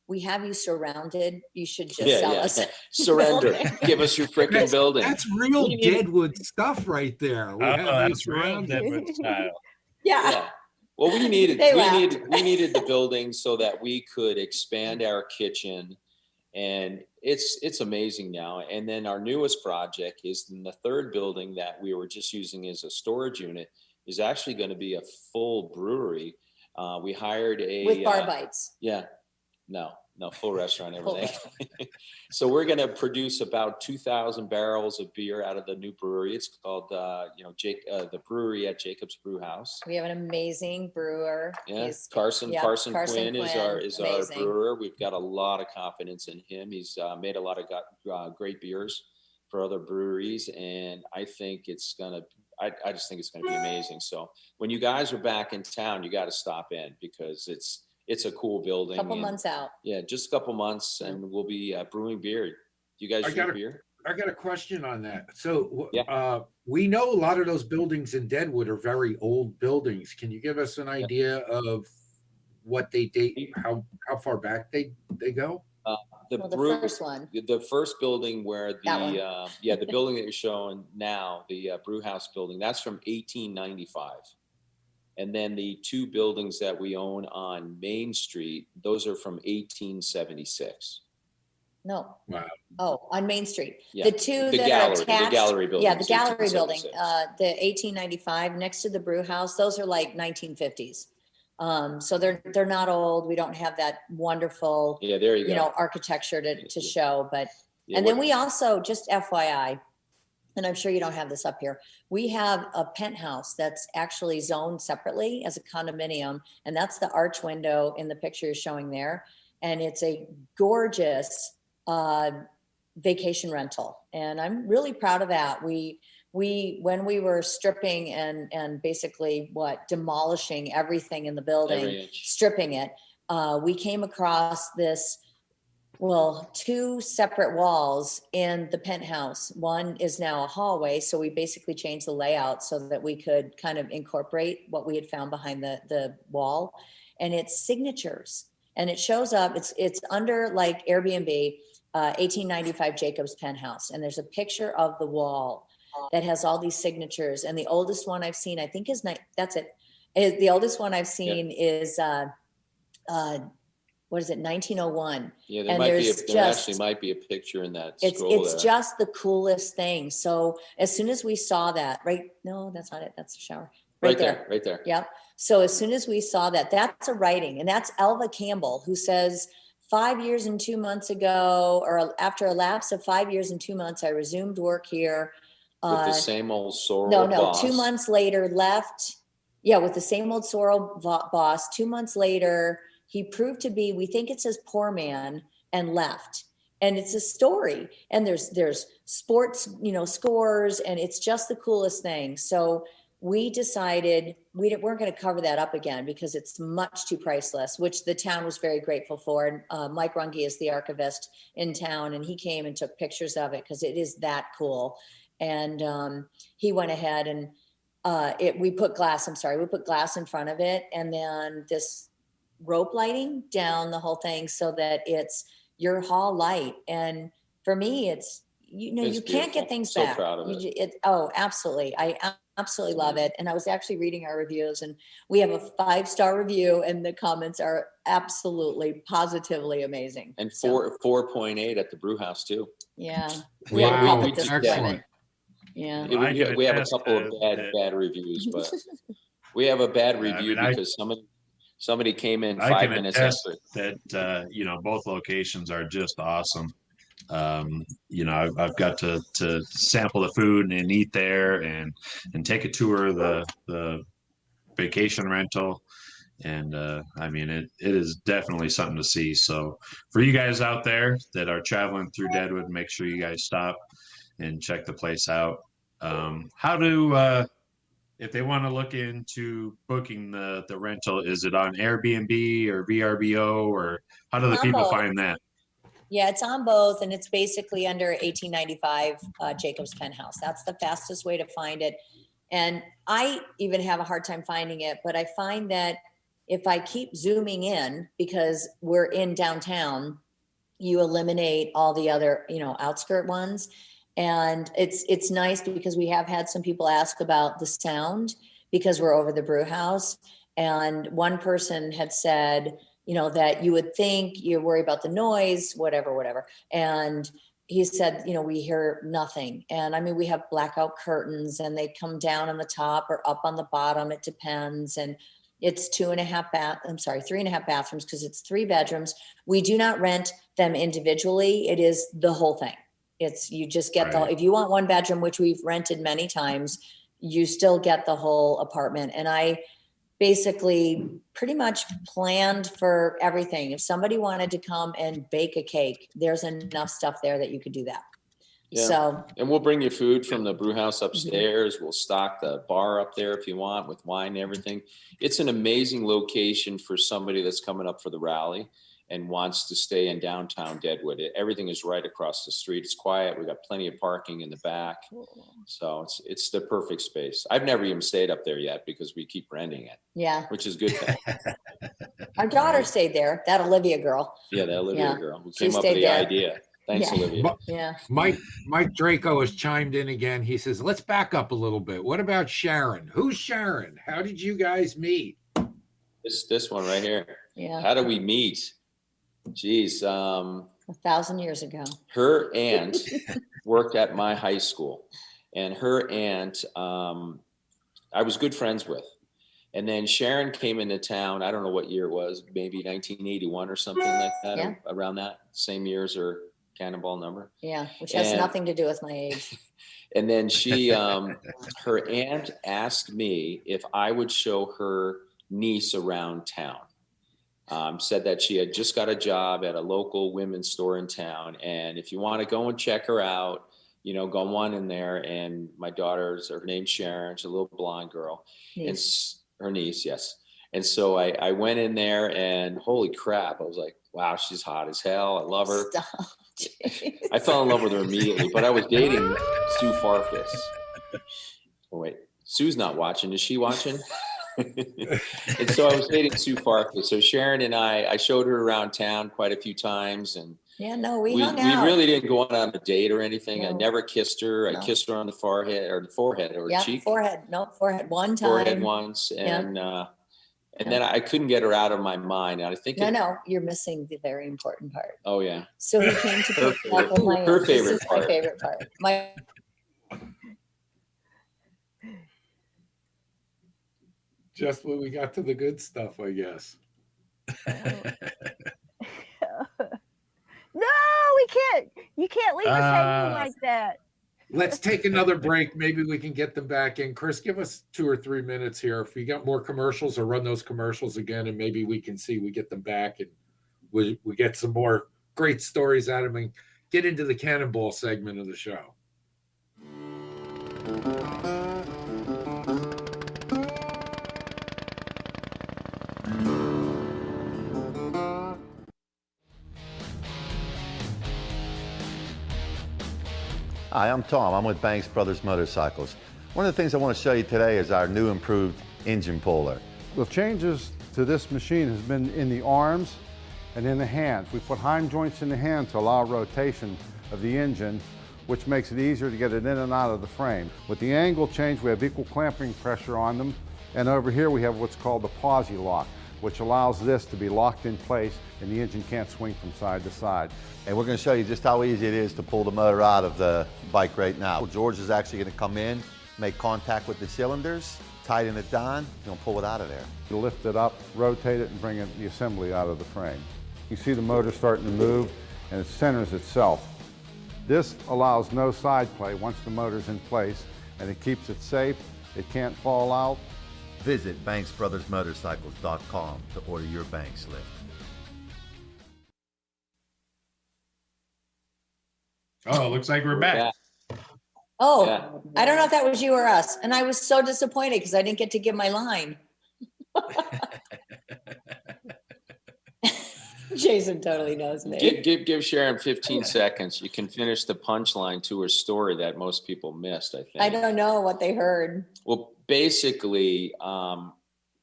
we have you surrounded. You should just sell us. Surrender. Give us your freaking building. That's real Deadwood stuff right there. We have you That's real surrounded. Deadwood style. Yeah. Well, we needed laughed. the building so that we could expand our kitchen, and it's amazing now. And then our newest project is in the third building that we were just using as a storage unit is actually going to be a full brewery. We hired with bar bites. No, full restaurant, everything. So we're going to produce about 2,000 barrels of beer out of the new brewery. It's called, the brewery at Jacob's Brew House. We have an amazing brewer. Yeah, He's- Carson Quinn is our amazing. brewer. We've got a lot of confidence in him. He's made a lot of great beers for other breweries, and I think it's gonna. I just think it's gonna be amazing. So when you guys are back in town, you got to stop in because it's a cool building. Couple months out. Yeah, just a couple months, and we'll be brewing beer. Do you guys drink beer? I got a question on that. So we know a lot of those buildings in Deadwood are very old buildings. Can you give us an idea of what they date, how far back they go? The first one. The first building where That the building that you're showing now, the brew house building, that's from 1895. And then the two buildings that we own on Main Street, those are from 1876. No. Wow. Oh, on Main Street. Yeah. The two The that gallery, are attached. the gallery building. Yeah, the gallery building. 1876. The 1895 next to the brew house. Those are like 1950s. So they're not old. We don't have that wonderful, there you go. architecture to show. But Yeah, and then we also, just FYI, and I'm sure you don't have this up here, we have a penthouse that's actually zoned separately as a condominium, and that's the arch window in the picture you're showing there. And it's a gorgeous vacation rental, and I'm really proud of that. We when we were stripping and basically demolishing everything in the building, stripping it, we came across this. Well, two separate walls in the penthouse. One is now a hallway. So we basically changed the layout so that we could kind of incorporate what we had found behind the wall. And it's signatures. And it shows up, it's under like Airbnb, 1895 Jacob's penthouse. And there's a picture of the wall that has all these signatures. And the oldest one I've seen, I think that's it. The oldest one I've seen is, what is it, 1901? Yeah, And there actually might be a picture in that scroll it's there. just the coolest thing. So as soon as we saw that, no, that's not it. That's the shower. Right there. Yep. So as soon as we saw that, that's a writing, and that's Elva Campbell, who says, 5 years and 2 months ago, or after a lapse of 5 years and 2 months, I resumed work here. With the same old sorrel boss. 2 months later left. Yeah, with the same old sorrel boss. 2 months later, he proved to be, we think it says poor man, and left. And it's a story. And there's sports, scores, and it's just the coolest thing. So we decided we weren't going to cover that up again because it's much too priceless, which the town was very grateful for. And Mike Runge is the archivist in town, and he came and took pictures of it because it is that cool. And he went ahead and we put glass in front of it, and then this rope lighting down the whole thing so that it's your hall light. And for me, it's you can't get things back. So proud of it. Absolutely. I absolutely love it. And I was actually reading our reviews, and we have a 5-star review, and the comments are absolutely positively amazing. And 4.8 at the brew house too. Yeah. Wow, we just- excellent. Yeah. We have a couple of bad reviews, but we have a bad review because somebody came in 5 minutes after. That both locations are just awesome. I've got to sample the food and eat there and take a tour of the vacation rental. And it is definitely something to see. So for you guys out there that are traveling through Deadwood, make sure you guys stop and check the place out. How do if they want to look into booking the rental, is it on Airbnb or VRBO, or how do the people find that? Yeah, it's on both, and it's basically under 1895 Jacob's Penthouse. That's the fastest way to find it. And I even have a hard time finding it, but I find that if I keep zooming in, because we're in downtown, you eliminate all the other, outskirt ones. And it's nice because we have had some people ask about the sound because we're over the brew house. And one person had said, that you would think you worry about the noise, whatever. And he said, we hear nothing. And we have blackout curtains and they come down on the top or up on the bottom. It depends. And it's 3.5 bathrooms because it's 3 bedrooms. We do not rent them individually. It is the whole thing. You just get if you want 1 bedroom, which we've rented many times, you still get the whole apartment. And I basically pretty much planned for everything. If somebody wanted to come and bake a cake, there's enough stuff there that you could do that. Yeah. So, and we'll bring you food from the brew house upstairs. We'll stock the bar up there if you want with wine and everything. It's an amazing location for somebody that's coming up for the rally and wants to stay in downtown Deadwood. Everything is right across the street. It's quiet. We got plenty of parking in the back. So it's the perfect space. I've never even stayed up there yet because we keep renting it. Yeah. Which is good thing. Our daughter stayed there, that Olivia girl. Yeah, that Olivia girl who came up with the idea. Thanks, Olivia. Yeah. Mike Draco has chimed in again. He says, let's back up a little bit. What about Sharon? Who's Sharon? How did you guys meet? This one right here. Yeah. How do we meet? Geez. 1,000 years ago. Her aunt worked at my high school, and her aunt I was good friends with. And then Sharon came into town. I don't know what year it was, maybe 1981 or something like that, around that same year as her Cannonball number. Yeah, which has nothing to do with my age. And then she, her aunt asked me if I would show her niece around town. Said that she had just got a job at a local women's store in town. And if you want to go and check her out, go on in there. And my her name's Sharon. She's a little blonde girl. Niece. And her niece, yes. And so I went in there and holy crap, I was like, wow, she's hot as hell. I love her. Stop. I fell in love with her immediately, but I was dating Sue Farkas. Oh, wait, Sue's not watching. Is she watching? And so I was dating Sue Farkas. So Sharon and I showed her around town quite a few times. And we hung out. We really didn't go on a date or anything. No. I never kissed her. I kissed her on the forehead or cheek. Forehead. No, forehead one time. Forehead once. And then I couldn't get her out of my mind. And I think you're missing the very important part. Oh yeah. So he came to pick up my her favorite part. My favorite part. Just when we got to the good stuff, I guess. No, we can't. You can't leave us hanging like that. Let's take another break. Maybe we can get them back in. Chris, give us 2 or 3 minutes here. If we got more commercials, or run those commercials again, and maybe we can see we get them back and we get some more great stories out of them and get into the Cannonball segment of the show. Hi, I'm Tom. I'm with Banks Brothers Motorcycles. One of the things I want to show you today is our new improved engine puller. The changes to this machine has been in the arms and in the hands. We put hind joints in the hand to allow rotation of the engine, which makes it easier to get it in and out of the frame. With the angle change, we have equal clamping pressure on them. And over here we have what's called the posi lock. which allows this to be locked in place and the engine can't swing from side to side. And we're going to show you just how easy it is to pull the motor out of the bike right now. George is actually going to come in, make contact with the cylinders, tighten it down, and pull it out of there. You lift it up, rotate it, and bring the assembly out of the frame. You see the motor starting to move, and it centers itself. This allows no side play once the motor's in place, and it keeps it safe. It can't fall out. Visit BanksBrothersMotorcycles.com to order your Banks lift. Oh, looks like we're back. Oh, Yeah. I don't know if that was you or us. And I was so disappointed because I didn't get to give my line. Jason totally knows me. Give Sharon 15 seconds. You can finish the punchline to her story that most people missed, I think. I don't know what they heard. Well, basically,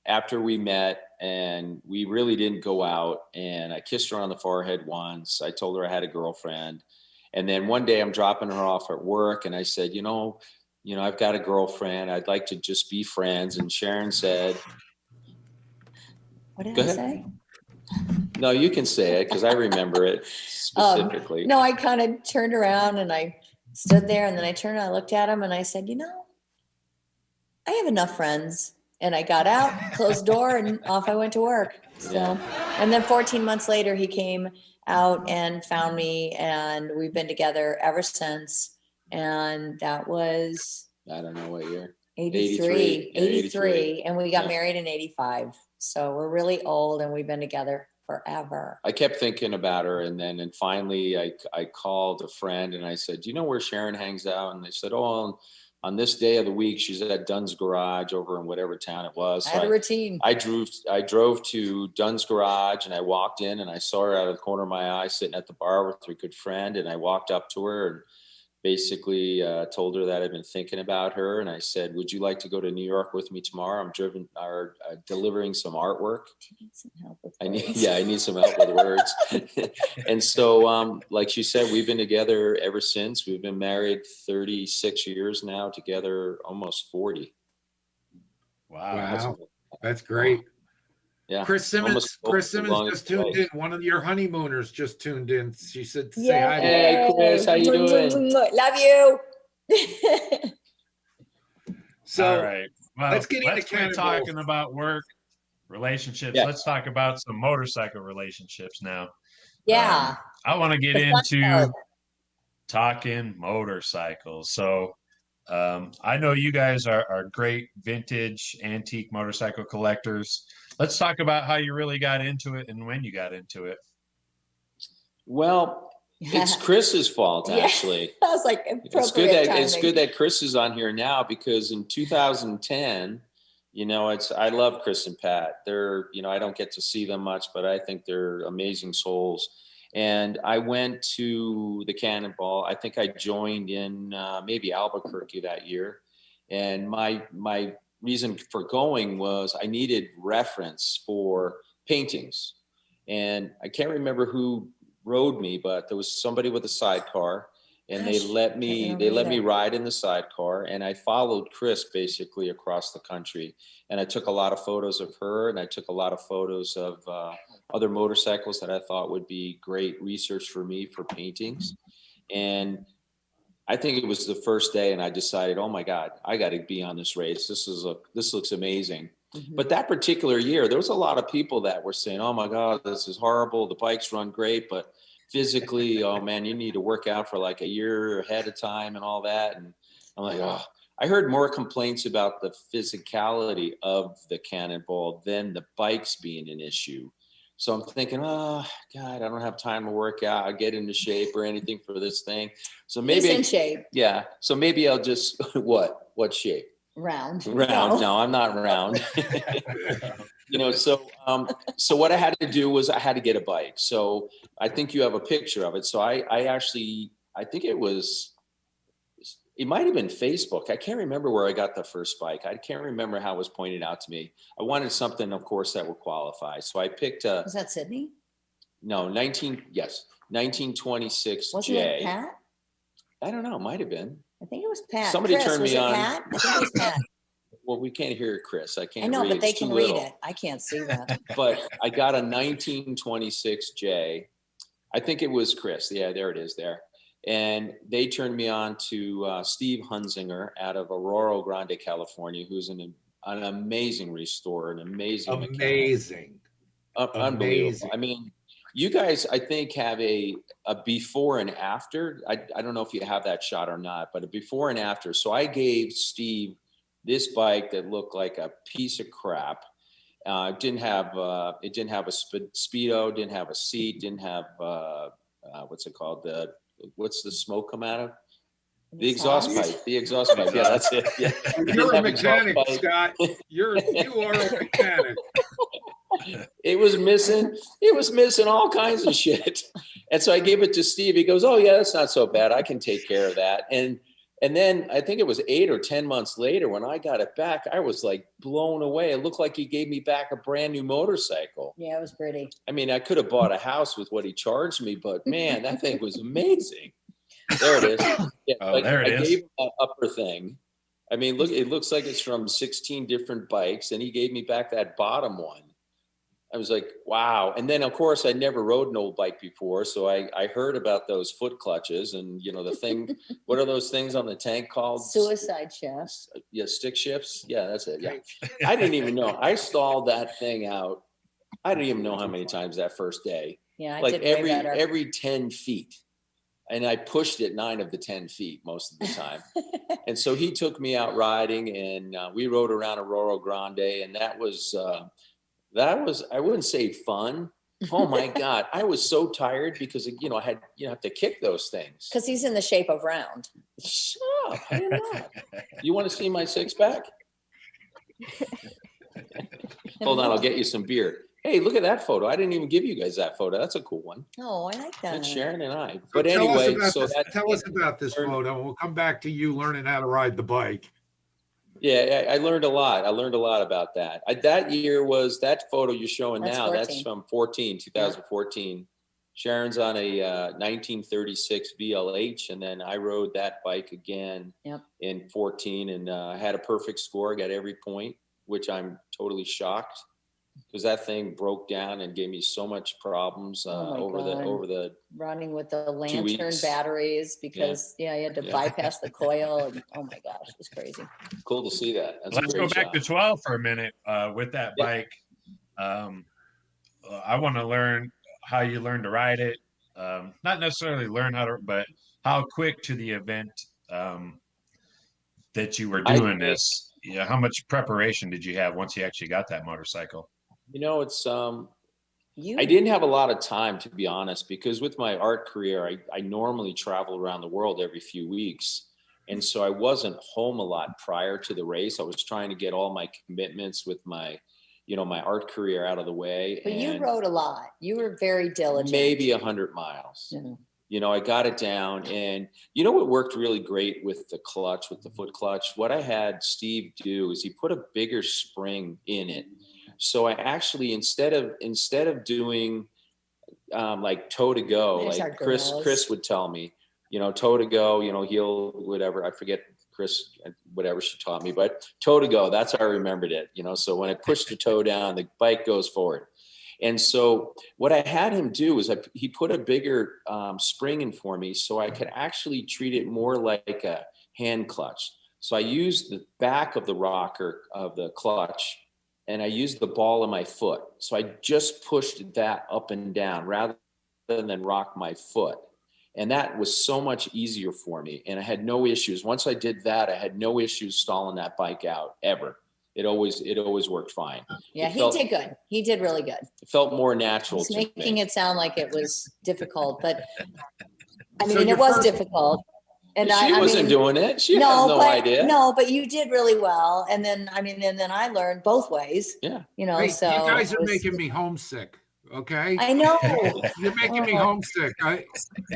after we met and we really didn't go out, and I kissed her on the forehead once. I told her I had a girlfriend. And then one day I'm dropping her off at work and I said, you know, I've got a girlfriend. I'd like to just be friends. And Sharon said, What did Go I ahead. say? no, you can say it because I remember it specifically. No, I kind of turned around and I stood there and then I turned and I looked at him and I said, I have enough friends. And I got out, closed the door, and off I went to work. So, and then 14 months later, he came out and found me, and we've been together ever since. And that was I don't know what year. 83, 83, and we got Yeah. married in 85. So we're really old, and we've been together forever. I kept thinking about her, and finally I called a friend and I said, do you know where Sharon hangs out? And they said, oh, on this day of the week, she's at Dunn's Garage over in whatever town it was. I had a routine. I drove to Dunn's Garage and I walked in and I saw her out of the corner of my eye sitting at the bar with her good friend. And I walked up to her and basically told her that I'd been thinking about her. And I said, would you like to go to New York with me tomorrow? I'm delivering some artwork. I need some help with words. And so, like she said, we've been together ever since. We've been married 36 years now, together almost 40. Wow. That's great. Yeah. Chris Simmons just tuned in. One of your honeymooners just tuned in. She said to say hi. Hey, Chris, how you doing? Love you. So, all right. Well, let's get into quit Cannonball. talking about work relationships. Yeah. Let's talk about some motorcycle relationships now. Yeah. I want to get The fun into part. talking motorcycles. So I know you guys are great vintage antique motorcycle collectors. Let's talk about how you really got into it and when you got into it. Well, it's Chris's fault, actually. I was like, It's good that Chris is on here now because in 2010, I love Chris and Pat. They're, I don't get to see them much, but I think they're amazing souls. And I went to the Cannonball. I think I joined in maybe Albuquerque that year. And my reason for going was I needed reference for paintings. And I can't remember who rode me, but there was somebody with a sidecar. And they let me ride in the sidecar, and I followed Chris basically across the country. And I took a lot of photos of her, and I took a lot of photos of other motorcycles that I thought would be great research for me for paintings. And I think it was the first day, and I decided, oh my God, I got to be on this race. This looks amazing. Mm-hmm. But that particular year, there was a lot of people that were saying, oh my God, this is horrible. The bikes run great, but physically, oh man, you need to work out for like a year ahead of time and all that. And I'm like, oh, I heard more complaints about the physicality of the Cannonball than the bikes being an issue. So I'm thinking, oh God, I don't have time to work out, I get into shape or anything for this thing. So maybe he's in shape. Yeah. So maybe I'll just, what shape? Round. No, I'm not round. So what I had to do was I had to get a bike. So I think you have a picture of it. So I think it might have been Facebook. I can't remember where I got the first bike. I can't remember how it was pointed out to me. I wanted something, of course, that would qualify. So I picked Was that Sydney? No, 1926 Wasn't it Pat? I don't know. It might have been. I think it was Pat. Somebody Chris, turned me on. Pat? I think it was Pat. Well, we can't hear Chris. I can't I know, read. but they It's too can read little. it. I can't see that. But I got a 1926J. I think it was Chris. Yeah, there it is there. And they turned me on to Steve Hunzinger out of Aurora Grande, California, who's an amazing restorer, an amazing mechanic. Unbelievable. I mean, you guys, I think, have a before and after. I don't know if you have that shot or not, but a before and after. So I gave Steve this bike that looked like a piece of crap. It didn't have a speedo, didn't have a seat, didn't have what's it called? What's the smoke come out of? The exhaust pipe. The exhaust pipe. Yeah, that's it. Yeah. You're a mechanic, Scott. You are a mechanic. It was missing all kinds of shit. And so I gave it to Steve. He goes, "Oh yeah, that's not so bad. I can take care of that." And then I think it was 8 or 10 months later when I got it back, I was like blown away. It looked like he gave me back a brand new motorcycle. Yeah, it was pretty. I mean, I could have bought a house with what he charged me, but man, that thing was amazing. There it is. Yeah, there it is. I gave him that upper thing. I mean, look, it looks like it's from 16 different bikes, and he gave me back that bottom one. I was like, wow. And then, of course, I never rode an old bike before. So I heard about those foot clutches and, the thing, what are those things on the tank called? Suicide shafts. Yeah, stick shifts. Yeah, that's it. Yeah. I didn't even know. I stalled that thing out. I didn't even know how many times that first day. Yeah, I like did way better. every 10 feet. And I pushed it 9 of the 10 feet most of the time. And so he took me out riding, and we rode around Aurora Grande, and that was, I wouldn't say fun. Oh my God. I was so tired because, I had, have to kick those things. Because he's in the shape of round. Shut up. I'm not. You want to see my 6-pack? Hold on. I'll get you some beer. Hey, look at that photo. I didn't even give you guys that photo. That's a cool one. Oh, I like that. That's Sharon and I. But anyway, tell us about this photo. We'll come back to you learning how to ride the bike. Yeah, I learned a lot. I learned a lot about that. That year was that photo you're showing now. 14. That's from 2014. Yeah. Sharon's on a 1936 VLH, and then I rode that bike again in 14, and I had a perfect score. Got every point, which I'm totally shocked because that thing broke down and gave me so much problems over the running with the lantern batteries because you had to bypass the coil. And, oh my gosh, it was crazy. Cool to see that. Let's go back to 12 for a minute with that bike. I want to learn how you learn to ride it. Not necessarily learn how to, but how quick to the event that you were doing this. Yeah, how much preparation did you have once you actually got that motorcycle? It's I didn't have a lot of time, to be honest, because with my art career, I normally travel around the world every few weeks. And so I wasn't home a lot prior to the race. I was trying to get all my commitments with my, my art career out of the way. But you rode a lot. You were very diligent. Maybe 100 miles. Yeah. I got it down, and what worked really great with the clutch, with the foot clutch, what I had Steve do is he put a bigger spring in it. So I actually, instead of doing like toe to go, like Chris would tell me, toe to go, he'll whatever, I forget Chris, whatever she taught me, but toe to go, that's how I remembered it, so when I push the toe down, the bike goes forward. And so what I had him do is he put a bigger spring in for me so I could actually treat it more like a hand clutch. So I used the back of the rocker of the clutch, and I used the ball of my foot. So I just pushed that up and down rather than rock my foot. And that was so much easier for me. And I had no issues. Once I did that, I had no issues stalling that bike out ever. It always worked fine. Yeah, he did good. He did really good. It felt more natural. He's making it sound like it was difficult, but I mean, it was difficult. And she wasn't doing it. She has no idea. No, but you did really well. And then, then I learned both ways. Yeah. Hey, so you guys are making me homesick. Okay. I know. You're making me homesick. You're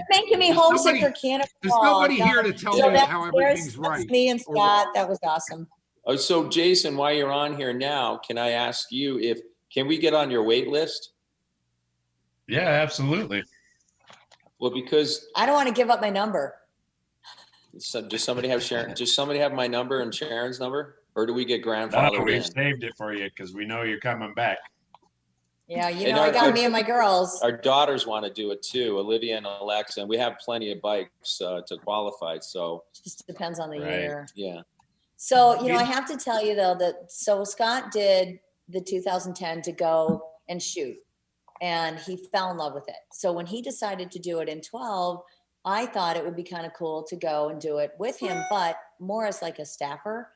making me homesick for Cannonball. There's nobody here to tell me how everything's right. Me and Scott. That was awesome. Oh, so Jason, while you're on here now, can I ask you can we get on your wait list? Yeah, absolutely. Well, because I don't want to give up my number. So does somebody have Sharon? Does somebody have my number and Sharon's number? or do we get grandfathered No, we in? saved it for you because we know you're coming back. Yeah, you And know, I got me and my girls. Our daughters want to do it too, Olivia and Alexa, and we have plenty of bikes to qualify. So Just depends on the Right. year. yeah, So, you know, I have to tell you though that so Scott did the 2010 to go and shoot, and he fell in love with it. So when he decided to do it in 12, I thought it would be kind of cool to go and do it with him, but more as like a staffer.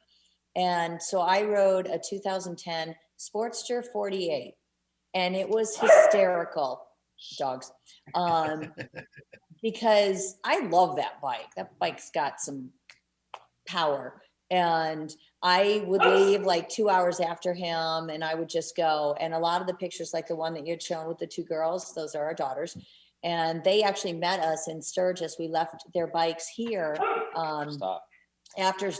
And so I rode a 2010 Sportster 48, and it was hysterical. Dogs. Because I love that bike. That bike's got some power. And I would leave like 2 hours after him, and I would just go. And a lot of the pictures, like the one that you had shown with the two girls, those are our daughters. And they actually met us in Sturgis. We left their bikes here after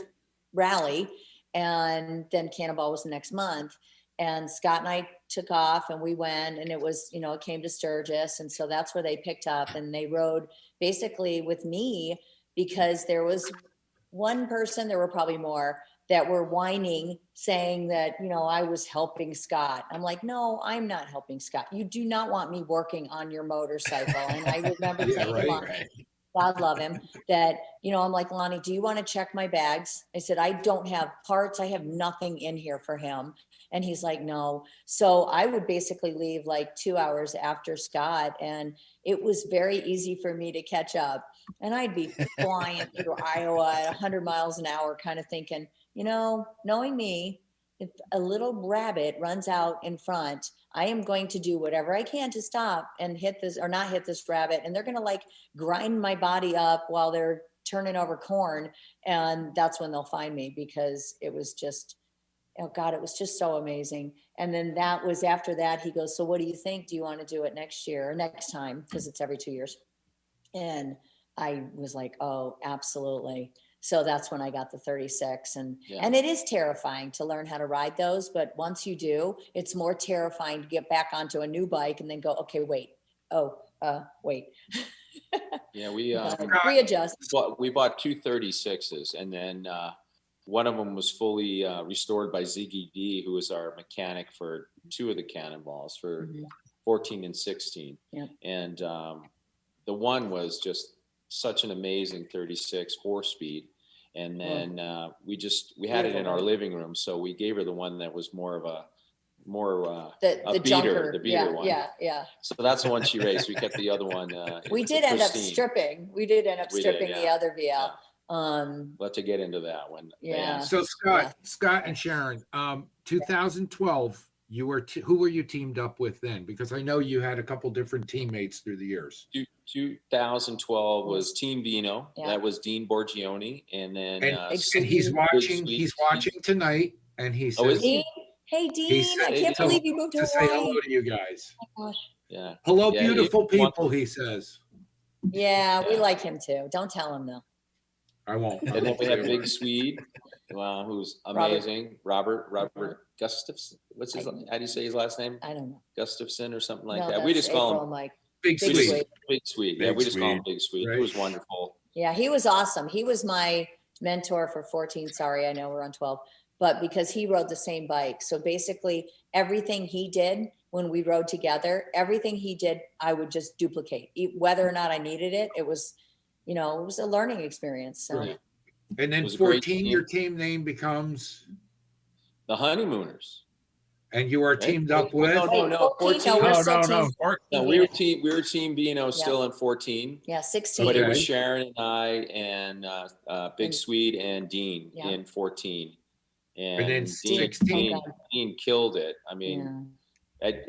rally, and then Cannonball was the next month. And Scott and I took off, and we went, and it was, you know, it came to Sturgis. And so that's where they picked up, and they rode basically with me, because there was one person, there were probably more, that were whining, saying that, you know, I was helping Scott. I'm like, no, I'm not helping Scott. You do not want me working on your motorcycle. And I remember telling Lonnie, God love him, that, you know, I'm like, Lonnie, do you want to check my bags? I said, I don't have parts. I have nothing in here for him. And he's like, no. So I would basically leave like 2 hours after Scott, and it was very easy for me to catch up. And I'd be flying through Iowa at 100 miles an hour, kind of thinking, you know, knowing me, if a little rabbit runs out in front, I am going to do whatever I can to stop and hit this, or not hit this rabbit. And they're going to like grind my body up while they're turning over corn. And that's when they'll find me, because it was just, oh God, it was just so amazing. And then that was after that, he goes, so what do you think? Do you want to do it next year or next time? Because it's every 2 years. And I was like, oh, absolutely. So that's when I got the 36. And it is terrifying to learn how to ride those. But once you do, it's more terrifying to get back onto a new bike and then go, okay, wait. Oh, wait. Yeah, we readjust. We bought two 36s, and then one of them was fully restored by Ziggy D, who was our mechanic for two of the Cannonballs for 14 and 16. Yeah. And the one was just such an amazing 36 4-speed. And then we had it in our living room. So we gave her the one that was more of a the junker. The beater one. Yeah. So that's the one she raced. We kept the other one. We did end up stripping. We did end up stripping the other VL. Yeah. We'll have to get into that one. Yeah. So Scott and Sharon, 2012, you were who were you teamed up with then? Because I know you had a couple different teammates through the years. 2012 was Team Vino. Yeah. That was Dean Borgioni, and then and he's watching. He's watching tonight, and he says, Dean? Hey Dean, I can't believe you moved to say Hawaii. hello to you guys. Oh my gosh. Yeah. Hello, beautiful people. He says. Yeah, we like him too. Don't tell him though. I won't. And then we have Big Swede, who's amazing. Robert Gustafson. What's his? How do you say his last name? I don't know. Gustafson or something like No, that. We just call April, him Mike. Big Swede. Big Swede. Yeah, we just call him Big Swede. He was wonderful. Yeah, he was awesome. He was my mentor for 14. Sorry, I know we're on 12, but because he rode the same bike. So basically everything he did when we rode together, everything he did, I would just duplicate, whether or not I needed it. It was, it was a learning experience. So. Right. And then 14, your team name becomes the Honeymooners. And you are teamed up with? No, 14. No, we were Team Bino still in 14. Yeah, 16. But it was Sharon and I and Big Swede and Dean in 14. And then 16. Dean killed it. I mean,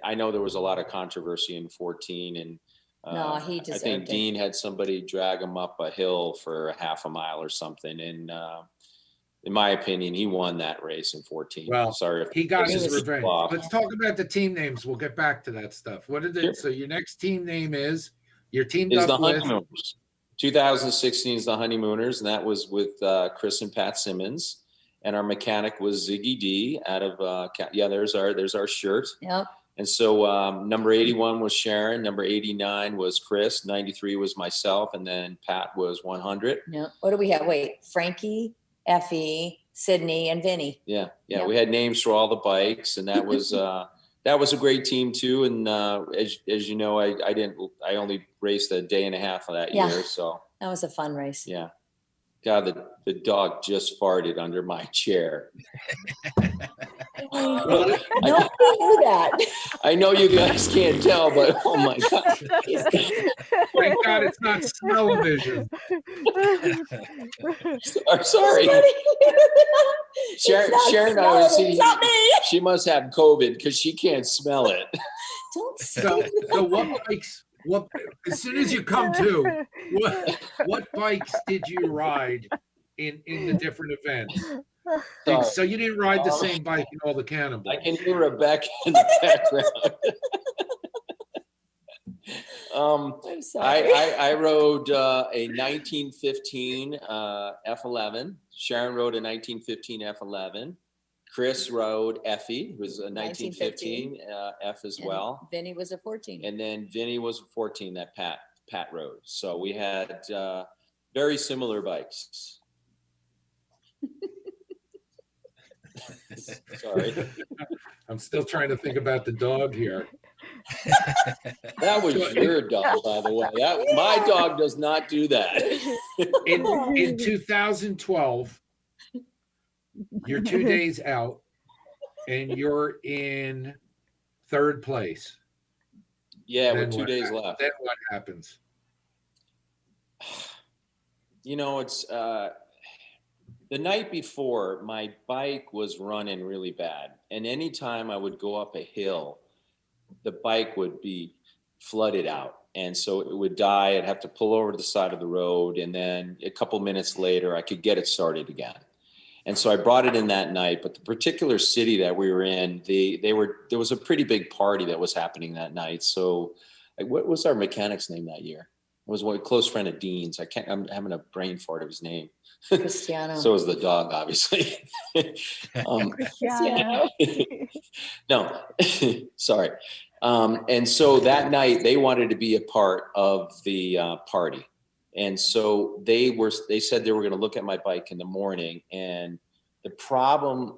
I know there was a lot of controversy in 14, and no, he deserved I think it. Dean had somebody drag him up a hill for half a mile or something, and in my opinion, he won that race in 14. Well, sorry if he got his was revenge. off. Let's talk about the team names. We'll get back to that stuff. What is it? Sure. So your next team name is you're teamed Is up the with Honeymooners. 2016 is the Honeymooners, and that was with Chris and Pat Simmons, and our mechanic was Ziggy D out of there's our shirt. Yep. And so number 81 was Sharon, number 89 was Chris, 93 was myself, and then Pat was 100. Yeah. What do we have? Wait, Frankie, Effie, Sydney and Vinny. Yeah. Yep. We had names for all the bikes, and that was a great team too. And as you know, I only raced a day and a half of that year. So that was a fun race. Yeah. God, the dog just farted under my chair. No, do that. I know you guys can't tell, but oh my God. Thank God it's not smell-o-vision. Sorry. Sharon, I was seeing, she must have COVID because she can't smell it. Don't So what bikes? As soon as you come to, what bikes did you ride in the different events? So you didn't ride the same bike in all the Cannonballs. I can hear Rebecca in the background. I'm sorry. I rode a 1915 F11. Sharon rode a 1915 F11. Chris rode Effie, who was a 1915 F as well. Vinny was a 14. And then Vinny was a 14 that Pat rode. So we had very similar bikes. Sorry. I'm still trying to think about the dog here. That was your dog, by the way. My dog does not do that. In 2012, you're 2 days out and you're in third place. Yeah, Then with 2 days left. Then what happens? You know, it's the night before, my bike was running really bad. And anytime I would go up a hill, the bike would be flooded out. And so it would die. I'd have to pull over to the side of the road. And then a couple minutes later, I could get it started again. And so I brought it in that night. But the particular city that we were in, there was a pretty big party that was happening that night. So what was our mechanic's name that year? It was a close friend of Dean's. I'm having a brain fart of his name. Cristiano. So is the dog, obviously. Cristiano. No, sorry. And so that night they wanted to be a part of the party. And so they said they were going to look at my bike in the morning. And the problem,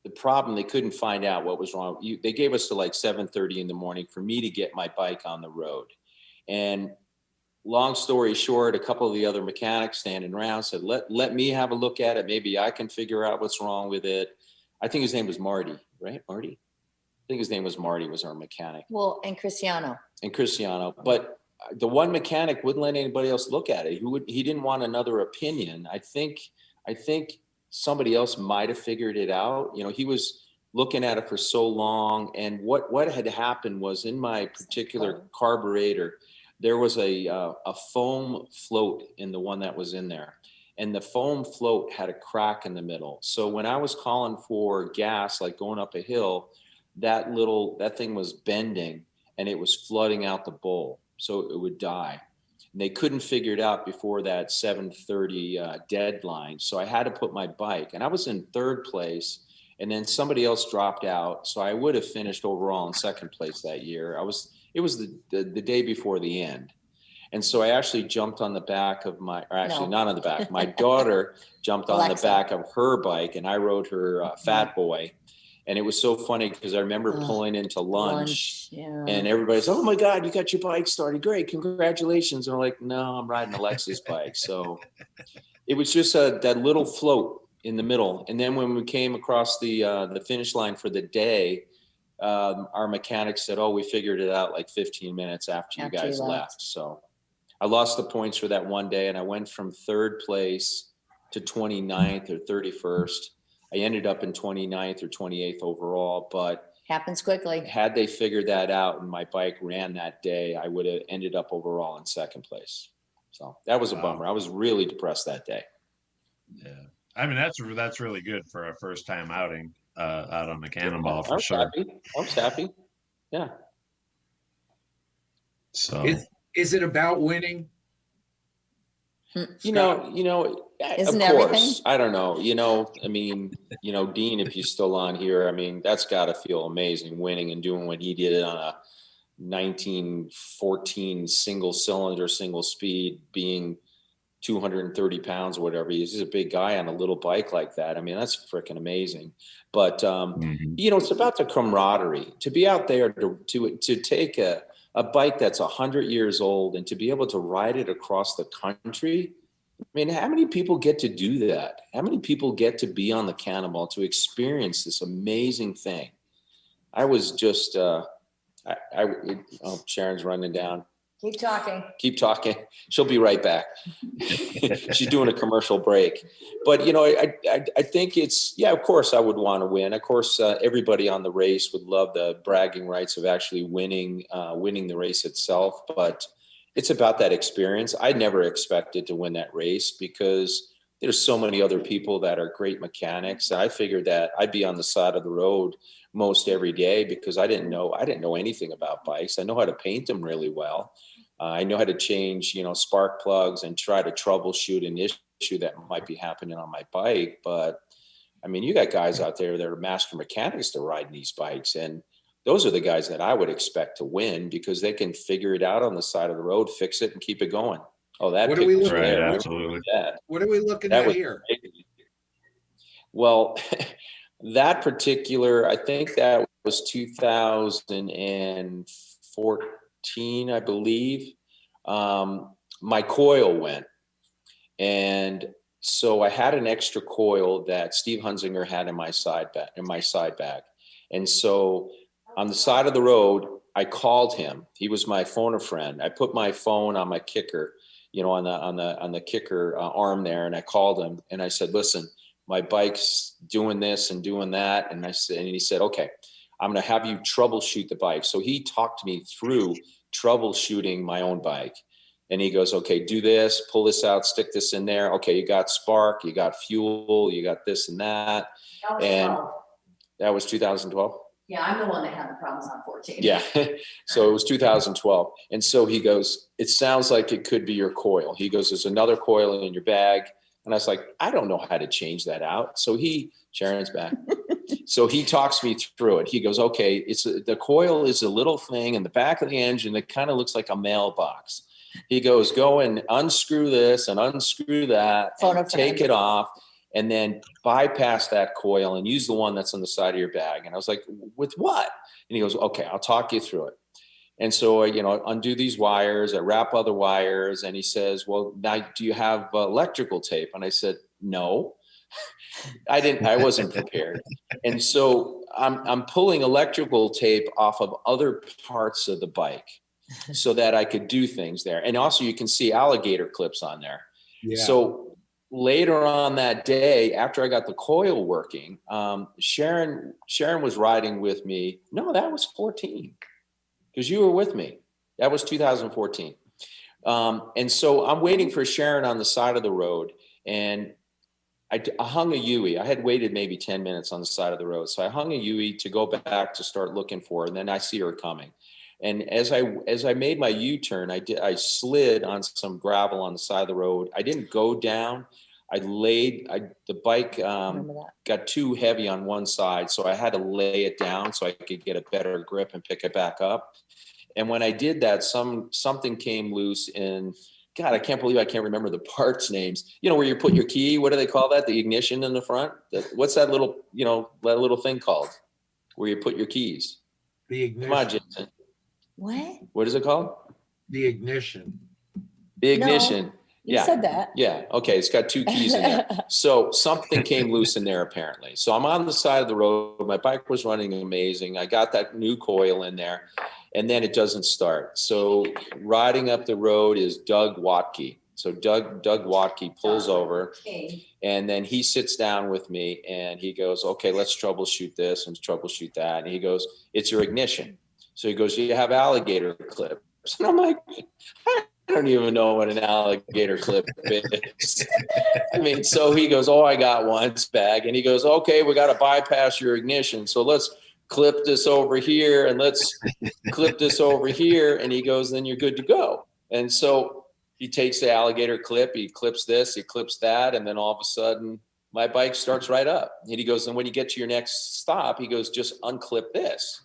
they couldn't find out what was wrong. They gave us to like 7:30 in the morning for me to get my bike on the road. And long story short, a couple of the other mechanics standing around said, let me have a look at it. Maybe I can figure out what's wrong with it. I think his name was Marty, right? Marty? I think his name was Marty, was our mechanic. Well, and Cristiano. But the one mechanic wouldn't let anybody else look at it. He didn't want another opinion. I think somebody else might have figured it out. You know, he was looking at it for so long. And what had happened was in my particular carburetor, there was a foam float in the one that was in there. And the foam float had a crack in the middle. So when I was calling for gas, like going up a hill, that thing was bending and it was flooding out the bowl. So it would die. And they couldn't figure it out before that 7:30 deadline. So I had to put my bike, and I was in third place, and then somebody else dropped out. So I would have finished overall in second place that year. It was the day before the end. And so I actually jumped on the back of not on the back. My daughter jumped on the back of her bike, and I rode her Fat Boy. And it was so funny because I remember pulling into lunch and everybody's, oh my God, you got your bike started. Great. Congratulations. And I'm like, no, I'm riding a Lexus bike. So it was just that little float in the middle. And then when we came across the finish line for the day, our mechanic said, oh, we figured it out like 15 minutes after you guys left. So I lost the points for that one day, and I went from third place to 29th or 31st. I ended up in 29th or 28th overall, but happens quickly. Had they figured that out and my bike ran that day, I would have ended up overall in second place. So that was a bummer. I was really depressed that day. Yeah. I mean, that's really good for a first time outing out on the Cannonball for sure. I was happy. Yeah. So is it about winning? You know, isn't of course, everything? I don't know. I mean, Dean, if he's still on here, I mean, that's got to feel amazing winning and doing what he did on a 1914 single cylinder, single speed, being 230 pounds or whatever. He's a big guy on a little bike like that. I mean, that's freaking amazing. But, you know, it's about the camaraderie to be out there to take a bike that's 100 years old and to be able to ride it across the country. I mean, how many people get to do that? How many people get to be on the Cannonball to experience this amazing thing? I was just, Sharon's running down. Keep talking. Keep talking. She'll be right back. She's doing a commercial break. But, you know, I think it's, yeah, of course I would want to win. Of course, everybody on the race would love the bragging rights of actually winning the race itself. But it's about that experience. I never expected to win that race because there's so many other people that are great mechanics. I figured that I'd be on the side of the road most every day because I didn't know anything about bikes. I know how to paint them really well. I know how to change, you know, spark plugs and try to troubleshoot an issue that might be happening on my bike. But I mean, you got guys out there that are master mechanics to ride these bikes. And those are the guys that I would expect to win because they can figure it out on the side of the road, fix it and keep it going. Oh, that What are we picture looking there. at? Absolutely. What are we looking That at was here? amazing. Well, that particular, I think that was 2014, I believe. My coil went. And so I had an extra coil that Steve Hunzinger had in my side bag. And so on the side of the road, I called him. He was my phone a friend. I put my phone on my kicker, you know, on the kicker arm there, and I called him and I said, "Listen, my bike's doing this and doing that." And he said, "Okay, I'm going to have you troubleshoot the bike." So he talked me through troubleshooting my own bike. And he goes, "Okay, do this, pull this out, stick this in there. Okay, you got spark, you got fuel, you got this and that." And that was 2012. Yeah, I'm the one that had the problems on 14. Yeah. So it was 2012. And so he goes, "It sounds like it could be your coil." He goes, "There's another coil in your bag." And I was like, "I don't know how to change that out." So Sharon's back. So he talks me through it. He goes, "Okay, the coil is a little thing in the back of the engine that kind of looks like a mailbox." He goes, "Go and unscrew this and unscrew that, and take it off, and then bypass that coil and use the one that's on the side of your bag." And I was like, "With what?" And he goes, "Okay, I'll talk you through it." And so, you know, undo these wires, I wrap other wires. And he says, "Well, now do you have electrical tape?" And I said, "No." I wasn't prepared. And so I'm pulling electrical tape off of other parts of the bike so that I could do things there. And also you can see alligator clips on there. Yeah. So later on that day, after I got the coil working, Sharon was riding with me. No, that was 14 because you were with me. That was 2014. And so I'm waiting for Sharon on the side of the road, and I hung a Yui. I had waited maybe 10 minutes on the side of the road. So I hung a Yui to go back to start looking for her. And then I see her coming. And as I made my U-turn, I slid on some gravel on the side of the road. I didn't go down. The bike got too heavy on one side. So I had to lay it down so I could get a better grip and pick it back up. And when I did that, something came loose in, God, I can't believe I can't remember the parts names. You know, where you put your key, what do they call that? The ignition in the front? What's that little, that little thing called where you put your keys? The ignition. Come on, Jason. What? What is it called? The ignition. The ignition. No, you said that. Yeah. Okay. It's got two keys in there. So something came loose in there apparently. So I'm on the side of the road. My bike was running amazing. I got that new coil in there. And then it doesn't start. So riding up the road is Doug Watke. So Doug Watke pulls over, and then he sits down with me and he goes, "Okay, let's troubleshoot this and troubleshoot that." And he goes, "It's your ignition." So he goes, "Do you have alligator clips?" And I'm like, I don't even know what an alligator clip is. I mean, so he goes, "Oh, I got one. It's bag." And he goes, "Okay, we got to bypass your ignition. So let's clip this over here and let's clip this over here." And he goes, "Then you're good to go." And so he takes the alligator clip, he clips this, he clips that. And then all of a sudden my bike starts right up. And he goes, "And when you get to your next stop," he goes, "just unclip this."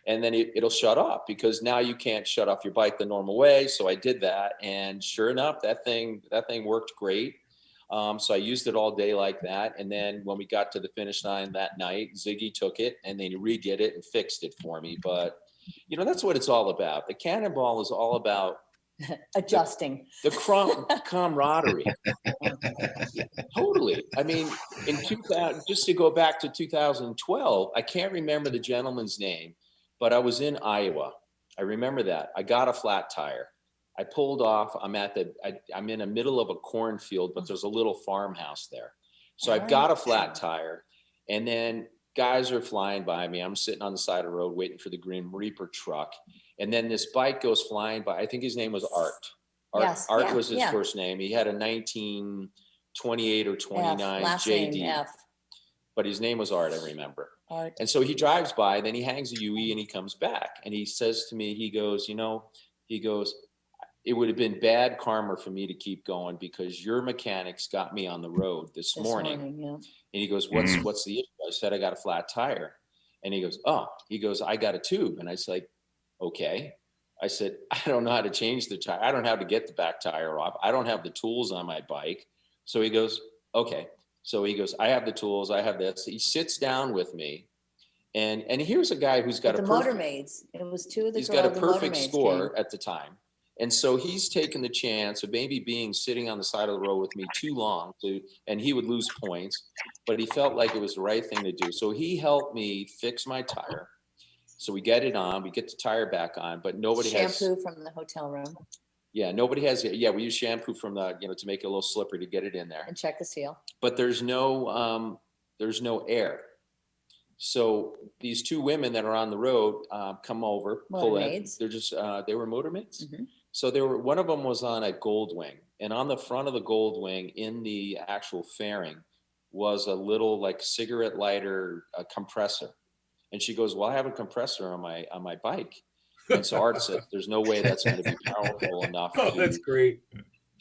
and then it'll shut off, because now you can't shut off your bike the normal way. So I did that, and sure enough, that thing worked great. So I used it all day like that. And then when we got to the finish line that night, Ziggy took it and then he redid it and fixed it for me. But, you know, that's what it's all about. The Cannonball is all about adjusting the camaraderie. Totally. I mean, in 2000, just to go back to 2012, I can't remember the gentleman's name, but I was in Iowa. I remember that. I got a flat tire. I pulled off. I'm in the middle of a cornfield, but there's a little farmhouse there. So I've got a flat tire, and then guys are flying by me. I'm sitting on the side of the road waiting for the Grim Reaper truck. And then this bike goes flying by. I think his name was Art. Art was his first name. He had a 1928 or 29 JD. But his name was Art, I remember. Art. And so he drives by, then he hangs a UE and he comes back. And he says to me, he goes, it would have been bad karma for me to keep going because your mechanics got me on the road this morning. And he goes, what's the issue? I said, I got a flat tire. And he goes, I got a tube. And I was like, okay. I said, I don't know how to change the tire. I don't know how to get the back tire off. I don't have the tools on my bike. So he goes, okay. So he goes, I have the tools. I have this. He sits down with me. And here's a guy who's got the motor maids. It was two of the He's got a perfect score at the time. And so he's taken the chance of maybe being sitting on the side of the road with me too long, and he would lose points, but he felt like it was the right thing to do. So he helped me fix my tire. So we get it on, we get the tire back on, but nobody has shampoo from the hotel room. Yeah, nobody has it. Yeah, we use shampoo from the, to make it a little slippery to get it in there. And check the seal. But there's no air. So these two women that are on the road come over, pull in. They're just they were motor maids. Mm-hmm. So one of them was on a Goldwing, and on the front of the Goldwing in the actual fairing was a little like cigarette lighter compressor. And she goes, well, I have a compressor on my bike. And so Art said, there's no way that's going to be powerful enough that's great.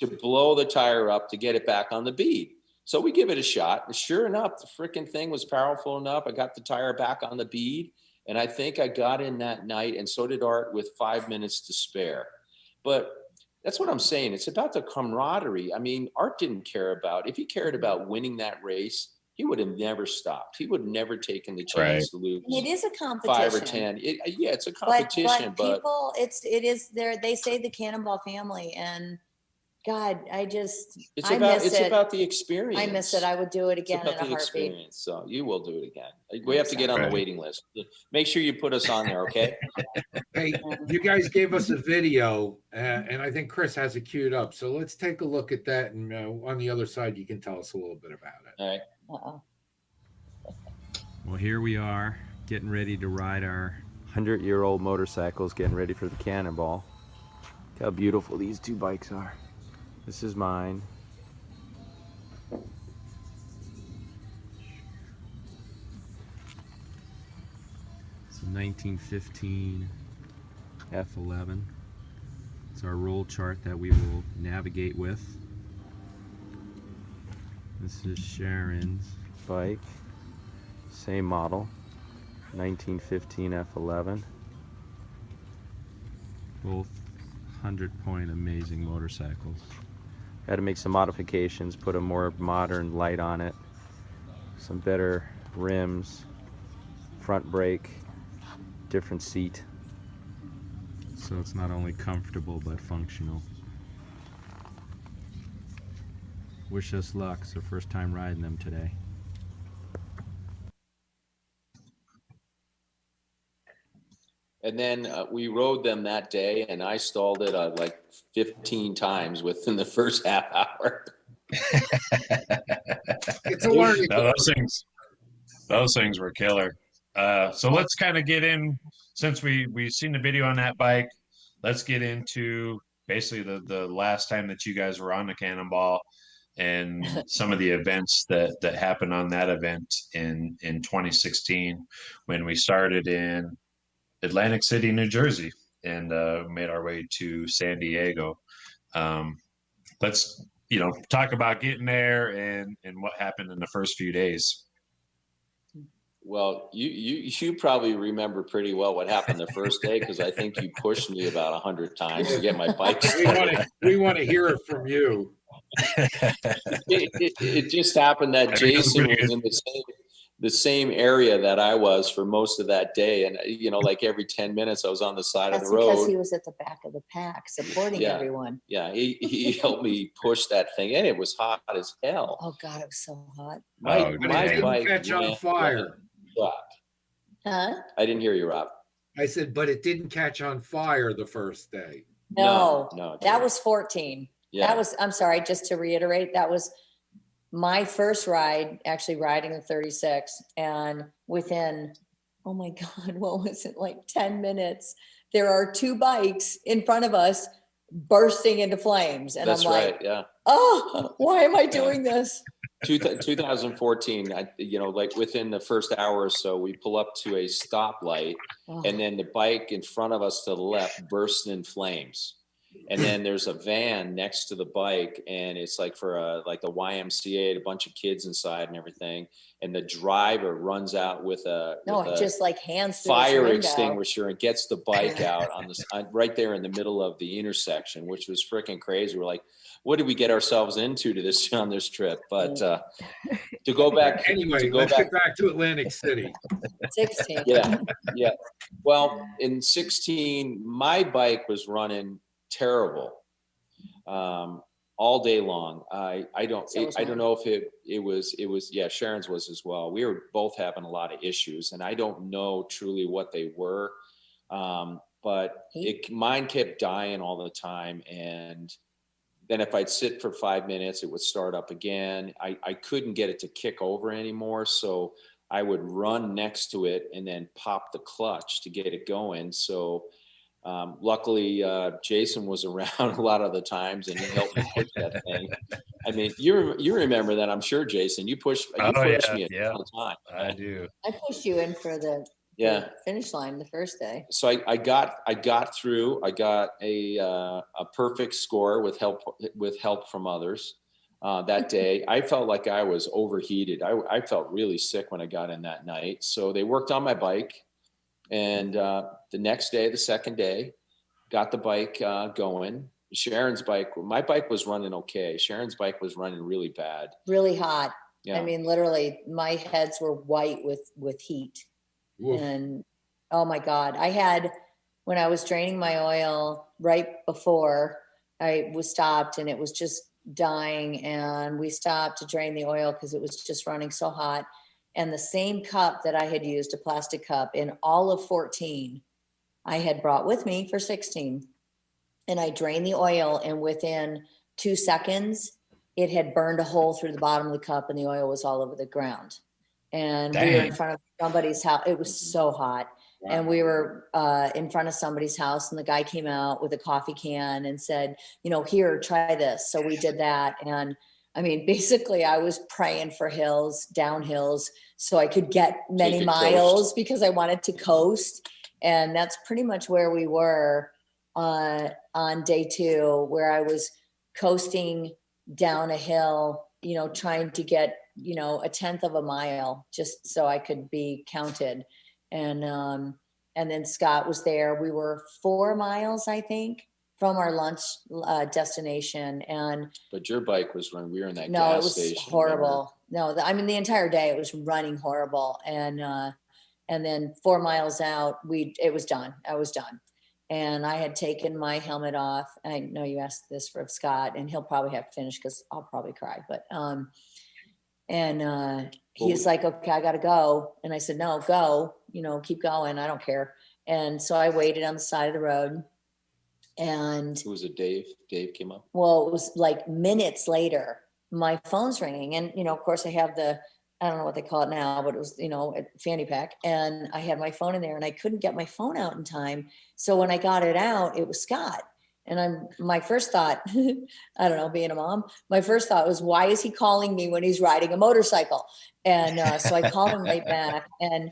To blow the tire up to get it back on the bead. So we give it a shot. And sure enough, the freaking thing was powerful enough. I got the tire back on the bead. And I think I got in that night, and so did Art, with 5 minutes to spare. But that's what I'm saying. It's about the camaraderie. I mean, Art didn't care about, if he cared about winning that race, he would have never stopped. He would have never taken the chance to lose. It is a competition. 5 or 10. It's a competition. But people, it is there. They say the Cannonball family, and God, it's about the experience. I miss it. I would do it again in a heartbeat. Experience. So you will do it again. We have to get on the waiting list. Make sure you put us on there, okay? Hey, you guys gave us a video, and I think Chris has it queued up. So let's take a look at that, and on the other side, you can tell us a little bit about it. All right. Well, here we are, getting ready to ride our 100-year-old motorcycles, getting ready for the Cannonball. Look how beautiful these two bikes are. This is mine. It's a 1915 F11. It's our roll chart that we will navigate with. This is Sharon's bike. Same model. 1915 F11. Both 100-point amazing motorcycles. Had to make some modifications, put a more modern light on it, some better rims, front brake, different seat. So it's not only comfortable but functional. Wish us luck. It's our first time riding them today. And then we rode them that day, and I stalled it like 15 times within the first half hour. It's a learning. No, those things were killer. So let's kind of get in, since we've seen the video on that bike. Let's get into basically the last time that you guys were on the Cannonball, and some of the events that happened on that event in 2016, when we started in Atlantic City, New Jersey, and made our way to San Diego. Let's talk about getting there and what happened in the first few days. Well, you probably remember pretty well what happened the first day, because I think you pushed me about 100 times to get my bike started. We want to hear it from you. It just happened that Jason was in the same area that I was for most of that day, and like every 10 minutes I was on the side of the road. Because he was at the back of the pack supporting everyone. Yeah, he helped me push that thing, and it was hot as hell. Oh God, it was so hot. My bike catch on fire. Huh? I didn't hear you, Rob. I said, but it didn't catch on fire the first day. No, no, that was 14. Yeah. That was, I'm sorry, just to reiterate, that was my first ride, actually riding the 36. And within, oh my God, what was it, like 10 minutes, there are 2 bikes in front of us bursting into flames. And That's I'm like, right, yeah. Oh, why am I doing this? 2014, like within the first hour or so, we pull up to a stoplight, and then the bike in front of us to the left bursts in flames. And then there's a van next to the bike, and it's like for like the YMCA, a bunch of kids inside and everything. And the driver runs out with a just like hands fire extinguisher and gets the bike out right there in the middle of the intersection, which was freaking crazy. We're like, what did we get ourselves into on this trip? But to go back anyway, let's get back to Atlantic City. 16. Yeah. Well, in 16, my bike was running terrible all day long. I don't know if it was Sharon's was as well. We were both having a lot of issues, and I don't know truly what they were, but mine kept dying all the time. And then if I'd sit for 5 minutes, it would start up again. I couldn't get it to kick over anymore, so I would run next to it and then pop the clutch to get it going. So luckily, Jason was around a lot of the times, and he helped me push that thing. I mean, you remember that, I'm sure, Jason. You pushed me a ton of time. I do. I pushed you in for the finish line the first day. So I got through. I got a perfect score with help from others. That day, I felt like I was overheated. I felt really sick when I got in that night. So they worked on my bike. And the next day, the second day, got the bike going. Sharon's bike, my bike was running okay. Sharon's bike was running really bad. Really hot. Yeah. I mean, literally, my heads were white with heat. Oof. And oh my God, when I was draining my oil right before I was stopped, and it was just dying, and we stopped to drain the oil because it was just running so hot. And the same cup that I had used, a plastic cup, in all of 14, I had brought with me for 16. And I drained the oil, and within 2 seconds, it had burned a hole through the bottom of the cup, and the oil was all over the ground. And we were in front of somebody's house. It was so hot. Wow. And we were in front of somebody's house, and the guy came out with a coffee can and said, here, try this. So we did that. And I mean, basically, I was praying for down hills, so I could get many miles because I wanted to coast. And that's pretty much where we were on day 2, where I was coasting down a hill, trying to get, a tenth of a mile just so I could be counted. And then Scott was there. We were 4 miles, I think, from our lunch destination. But your bike was running. We were in that gas station. No, it was horrible. Remember? No, the entire day it was running horrible. And then 4 miles out, it was done. I was done. And I had taken my helmet off. I know you asked this for Scott, and he'll probably have to finish because I'll probably cry. But he's like, okay, I got to go. And I said, no, go, keep going. I don't care. And so I waited on the side of the road. And who was it? Dave came up. Well, it was like minutes later, my phone's ringing. And, of course I have I don't know what they call it now, but it was, a fanny pack. And I had my phone in there, and I couldn't get my phone out in time. So when I got it out, it was Scott. And my first thought, I don't know, being a mom, my first thought was, why is he calling me when he's riding a motorcycle? And so I called him right back, and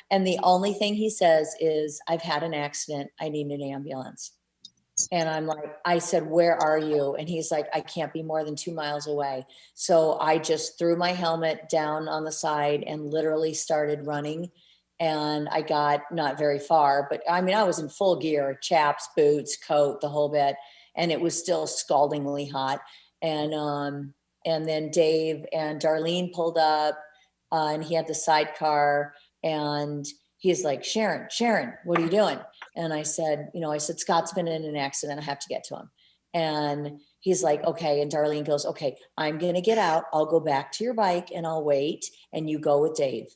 and the only thing he says is, I've had an accident. I need an ambulance. And I'm like, I said, where are you? And he's like, I can't be more than 2 miles away. So I just threw my helmet down on the side and literally started running. And I got not very far, but I mean, I was in full gear, chaps, boots, coat, the whole bit. And it was still scaldingly hot. And then Dave and Darlene pulled up and he had the sidecar and he's like, Sharon, what are you doing? And I said, Scott's been in an accident. I have to get to him. And he's like, okay. And Darlene goes, okay, I'm going to get out. I'll go back to your bike and I'll wait. And you go with Dave.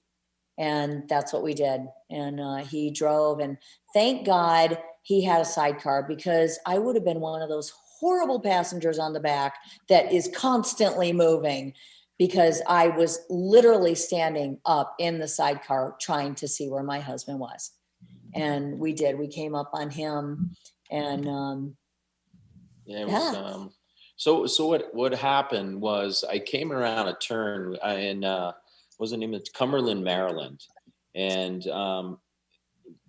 And that's what we did. And he drove, and thank God he had a sidecar, because I would have been one of those horrible passengers on the back that is constantly moving, because I was literally standing up in the sidecar trying to see where my husband was. And we came up on him, and so what happened was I came around a turn in wasn't even Cumberland, Maryland, and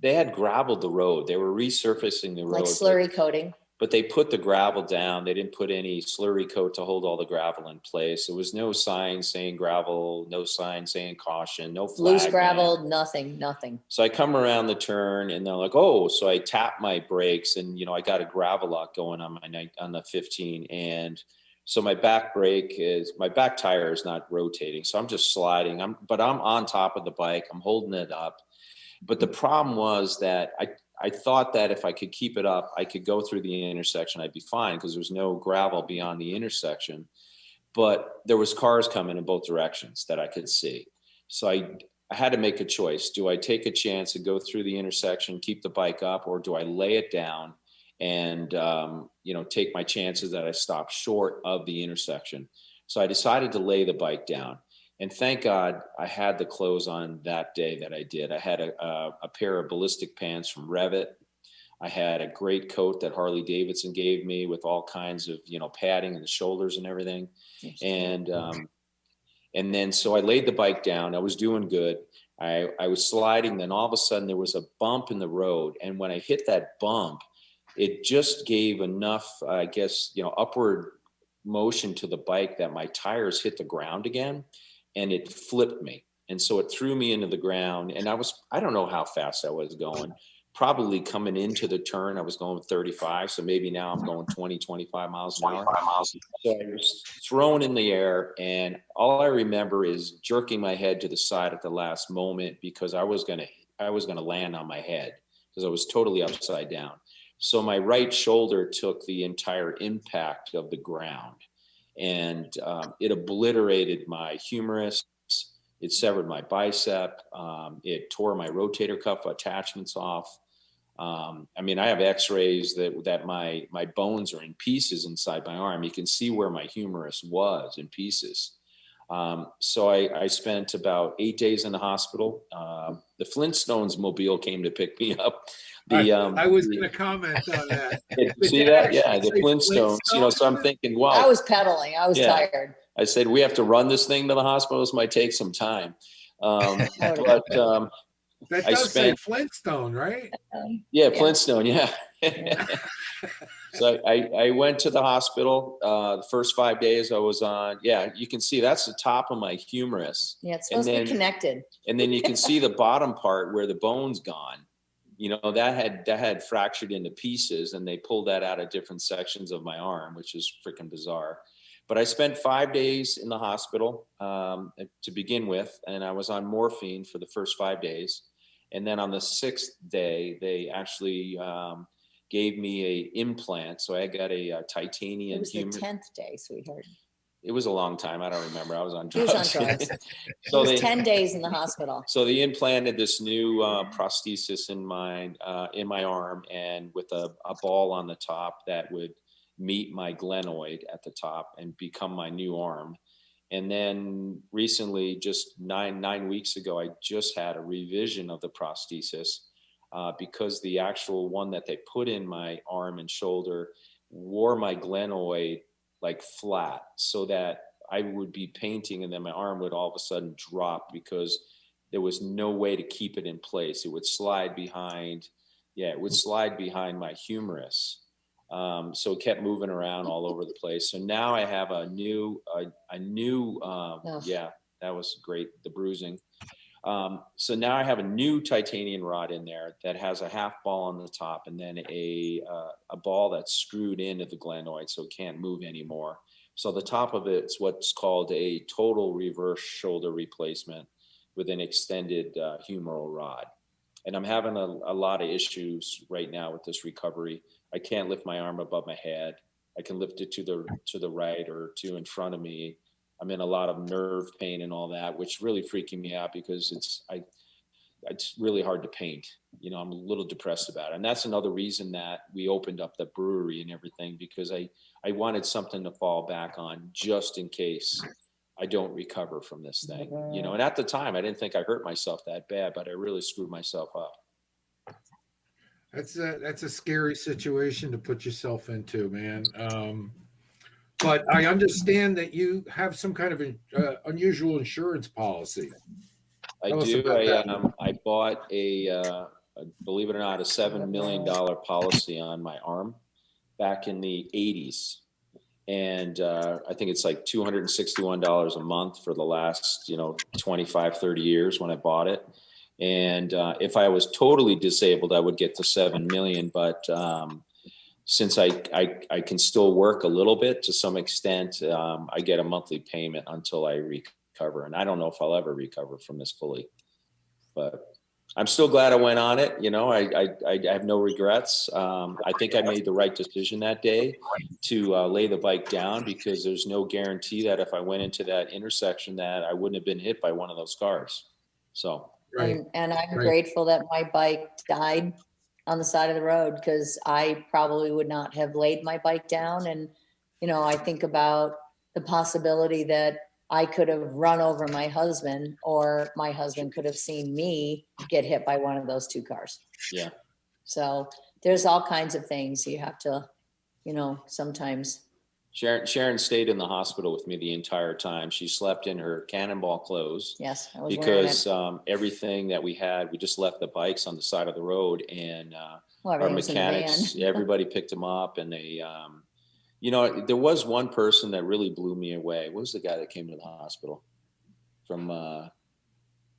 they had gravelled the road. They were resurfacing the road, like slurry coating. But they put the gravel down. They didn't put any slurry coat to hold all the gravel in place. There was no sign saying gravel, no sign saying caution, no flag. Loose gravel, nothing. So I come around the turn and they're like, oh, so I tap my brakes and, I got a gravel lock going on on the 15. And so my back tire is not rotating. So I'm just sliding. But I'm on top of the bike. I'm holding it up. But the problem was that I thought that if I could keep it up, I could go through the intersection. I'd be fine because there was no gravel beyond the intersection. But there was cars coming in both directions that I could see. So I had to make a choice. Do I take a chance to go through the intersection, keep the bike up, or do I lay it down and take my chances that I stop short of the intersection? So I decided to lay the bike down. And thank God I had the clothes on that day that I did. I had a pair of ballistic pants from Revit. I had a great coat that Harley Davidson gave me with all kinds of, padding in the shoulders and everything. And then so I laid the bike down. I was doing good. I was sliding. Then all of a sudden there was a bump in the road. And when I hit that bump, it just gave enough, I guess, upward motion to the bike that my tires hit the ground again. And it flipped me. And so it threw me into the ground. And I don't know how fast I was going. Probably coming into the turn, I was going 35. So maybe now I'm going 20, 25 miles an hour. So I was thrown in the air. And all I remember is jerking my head to the side at the last moment, because I was going to land on my head because I was totally upside down. So my right shoulder took the entire impact of the ground. And it obliterated my humerus. It severed my bicep. It tore my rotator cuff attachments off. I have x-rays that my bones are in pieces inside my arm. You can see where my humerus was in pieces. So I spent about 8 days in the hospital. The Flintstones mobile came to pick me up. I was going to comment on that. See that? Yeah, the Flintstones. So I'm thinking, wow. I was pedaling. I was tired. I said, we have to run this thing to the hospital. This might take some time. That does say Flintstone, right? Yeah, Flintstone. Yeah. So I went to the hospital. The first 5 days I was on. Yeah, you can see that's the top of my humerus. Yeah, it's supposed to be connected. And then you can see the bottom part where the bone's gone. That had fractured into pieces, and they pulled that out of different sections of my arm, which is freaking bizarre. But I spent 5 days in the hospital to begin with, and I was on morphine for the first 5 days. And then on the 6th day, they actually gave me an implant. So I got a titanium. It was the 10th day, sweetheart. It was a long time. I don't remember. I was on drugs. He was on drugs. So it was 10 days in the hospital. So they implanted this new prosthesis in my arm, and with a ball on the top that would meet my glenoid at the top and become my new arm. And then recently, just nine weeks ago, I just had a revision of the prosthesis because the actual one that they put in my arm and shoulder wore my glenoid like flat, so that I would be painting and then my arm would all of a sudden drop because there was no way to keep it in place. It would slide behind. Yeah, it would slide behind my humerus. So it kept moving around all over the place. So now I have a new, yeah, that was great. The bruising. So now I have a new titanium rod in there that has a half ball on the top and then a ball that's screwed into the glenoid so it can't move anymore. So the top of it's what's called a total reverse shoulder replacement with an extended humeral rod. And I'm having a lot of issues right now with this recovery. I can't lift my arm above my head. I can lift it to the right or to in front of me. I'm in a lot of nerve pain and all that, which really freaking me out because it's really hard to paint. You know, I'm a little depressed about it. And that's another reason that we opened up the brewery and everything, because I wanted something to fall back on just in case I don't recover from this thing. You know, and at the time I didn't think I hurt myself that bad, but I really screwed myself up. That's a scary situation to put yourself into, man. But I understand that you have some kind of unusual insurance policy. I do. I bought believe it or not, a $7 million policy on my arm back in the 80s. And I think it's like $261 a month for the last, 25, 30 years when I bought it. And if I was totally disabled, I would get to 7 million. But since I can still work a little bit to some extent, I get a monthly payment until I recover. And I don't know if I'll ever recover from this fully, but I'm still glad I went on it. I have no regrets. I think I made the right decision that day to lay the bike down, because there's no guarantee that if I went into that intersection that I wouldn't have been hit by one of those cars. So. Right. And I'm grateful that my bike died on the side of the road, because I probably would not have laid my bike down. And, I think about the possibility that I could have run over my husband, or my husband could have seen me get hit by one of those two cars. Yeah. So there's all kinds of things you have to, sometimes. Sharon stayed in the hospital with me the entire time. She slept in her Cannonball clothes. Yes, I was because everything that we had, we just left the bikes on the side of the road, and our mechanics, everybody picked them up, and they, there was one person that really blew me away. What was the guy that came to the hospital?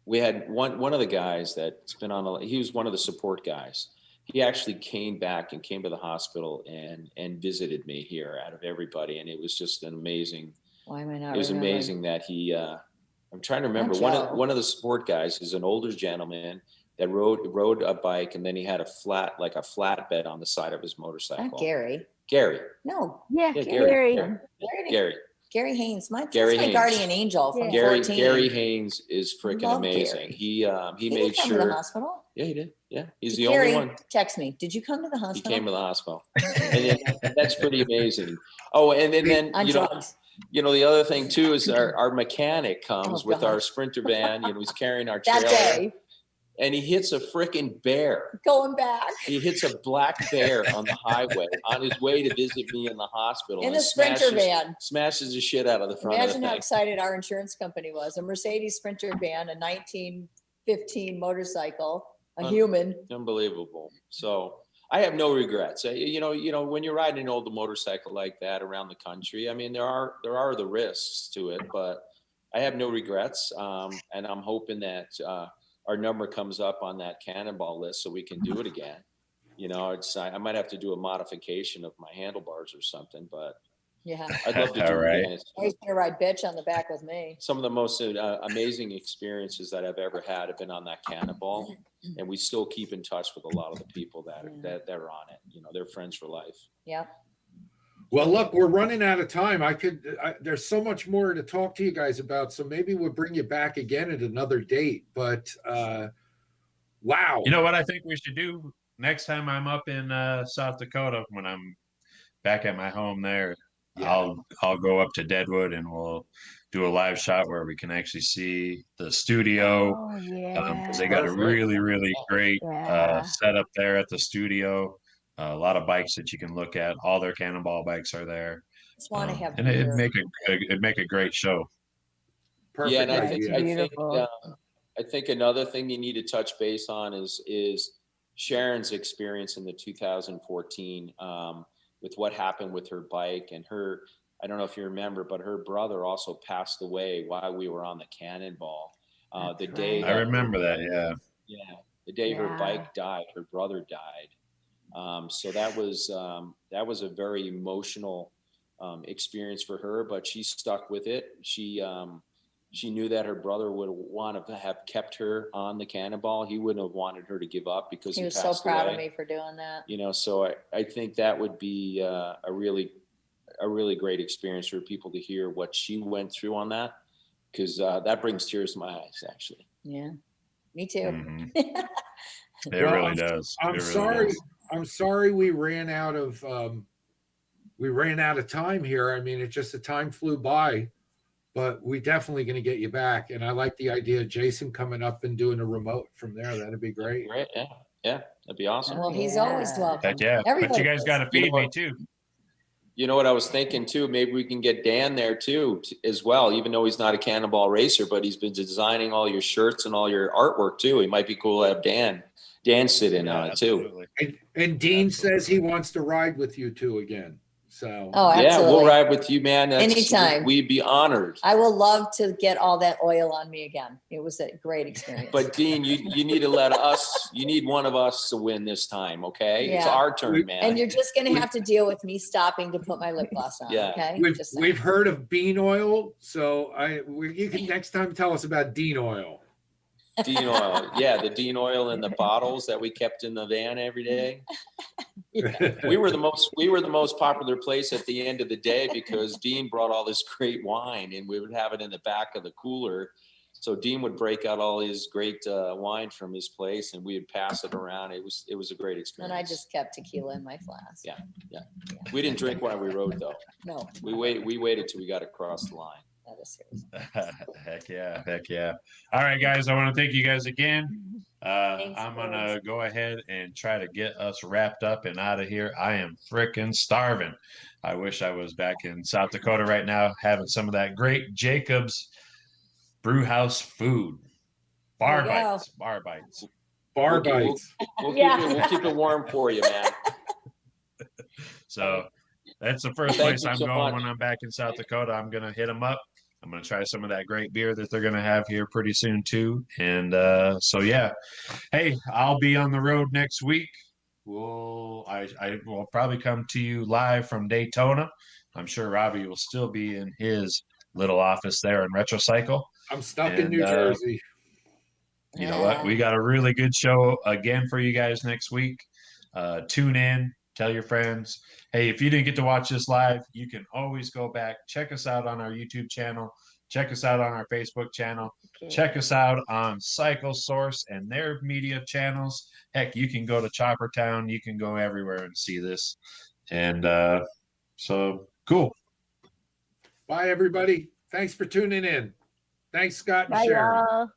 We had one of the guys that's been he was one of the support guys. He actually came back and came to the hospital and visited me here out of everybody. And it was just an amazing, why am I not it was remembering? amazing that he, I'm trying to remember, one of the support guys is an older gentleman that rode a bike, and then he had a flatbed on the side of his motorcycle. Not Gary. Gary. No. Yeah, Gary Haynes. My Haynes. guardian angel from Gary 14. Gary Haynes is freaking amazing. Gary. He Did made he come sure. to the hospital? Yeah, he did. Yeah, he's the Gary, only one. Text me. Did you come to the hospital? He came to the hospital, and that's pretty amazing. Oh, and then the other thing too is our mechanic comes with our Sprinter van. He's carrying our trailer. That day. And he hits a freaking bear. Going back. He hits a black bear on the highway on his way to visit me in the hospital. In a Sprinter van. Smashes the shit out of the front of the thing. Imagine how excited our insurance company was. A Mercedes Sprinter van, a 1915 motorcycle, a human. Unbelievable. So I have no regrets. When you're riding an old motorcycle like that around the country, I mean, there are the risks to it, but I have no regrets. And I'm hoping that our number comes up on that Cannonball list so we can do it again. I might have to do a modification of my handlebars or something, but yeah, I'd love to do it again. Always gonna ride bitch on the back with me. Some of the most amazing experiences that I've ever had have been on that Cannonball, and we still keep in touch with a lot of the people that are on it. They're friends for life. Yeah. Well, look, we're running out of time. There's so much more to talk to you guys about, so maybe we'll bring you back again at another date. But wow. You know what I think we should do next time I'm up in South Dakota, when I'm back at my home there? Yeah. I'll go up to Deadwood, and we'll do a live shot where we can actually see the studio. Oh, yeah. Because they got a really, really great setup there at the studio. A lot of bikes that you can look at. All their Cannonball bikes are there. Just want to have, and it'd make a great show. Perfect. Yeah, and I think another thing you need to touch base on is Sharon's experience in the 2014. what happened with her bike and her. I don't know if you remember, but her brother also passed away while we were on the Cannonball. The day I remember that. Yeah, the day her bike died, her brother died. So that was a very emotional experience for her, but she stuck with it. She knew that her brother would want to have kept her on the Cannonball. He wouldn't have wanted her to give up because he was passed so proud away. of me for doing that. You know, so I think that would be a really great experience for people to hear what she went through on that, because that brings tears to my eyes, actually. Yeah, me too. Mm-hmm. It really does. I'm sorry. I'm sorry we ran out of time here. I mean, it's just the time flew by, but we definitely going to get you back. And I like the idea of Jason coming up and doing a remote from there. That'd be great. Great, yeah, that'd be awesome. Well, he's always welcome. Heck yeah, but you guys got to feed me too. You know what I was thinking too? Maybe we can get Dan there too, as well. Even though he's not a Cannonball racer, but he's been designing all your shirts and all your artwork too. It might be cool to have Dan sit in on it too. And Dean says he wants to ride with you two again. So yeah, we'll ride with you, man. Anytime. We'd be honored. I will love to get all that oil on me again. It was a great experience. But Dean, you need to let us. You need one of us to win this time, okay? Yeah. It's our turn, man. And you're just going to have to deal with me stopping to put my lip gloss on. Yeah. Okay. We've heard of bean oil, so you can next time tell us about Dean oil. Dean oil, yeah, the Dean oil in the bottles that we kept in the van every day. We were the most popular place at the end of the day because Dean brought all this great wine, and we would have it in the back of the cooler. So Dean would break out all his great wine from his place, and we would pass it around. It was a great experience. And I just kept tequila in my flask. Yeah. We didn't drink while we rode though. No. We waited till we got across the line. That is serious. Heck yeah. All right, guys, I want to thank you guys again. I'm going to go ahead and try to get us wrapped up and out of here. I am freaking starving. I wish I was back in South Dakota right now having some of that great Jacob's Brewhouse food. Bar bites. We'll keep it warm for you, man. So that's the first Thank place you I'm so going much. when I'm back in South Dakota. I'm going to hit them up. I'm going to try some of that great beer that they're going to have here pretty soon too. And so, yeah, hey, I'll be on the road next week. I will probably come to you live from Daytona. I'm sure Robbie will still be in his little office there in Retrocycle. I'm stuck in New Jersey. You know what? We got a really good show again for you guys next week. Tune in, tell your friends. Hey, if you didn't get to watch this live, you can always go back. Check us out on our YouTube channel. Check us out on our Facebook channel. Okay. Check us out on Cycle Source and their media channels. Heck, you can go to Chopper Town. You can go everywhere and see this. And so, cool. Bye, everybody. Thanks for tuning in. Thanks, Scott and Bye, Sharon. y'all.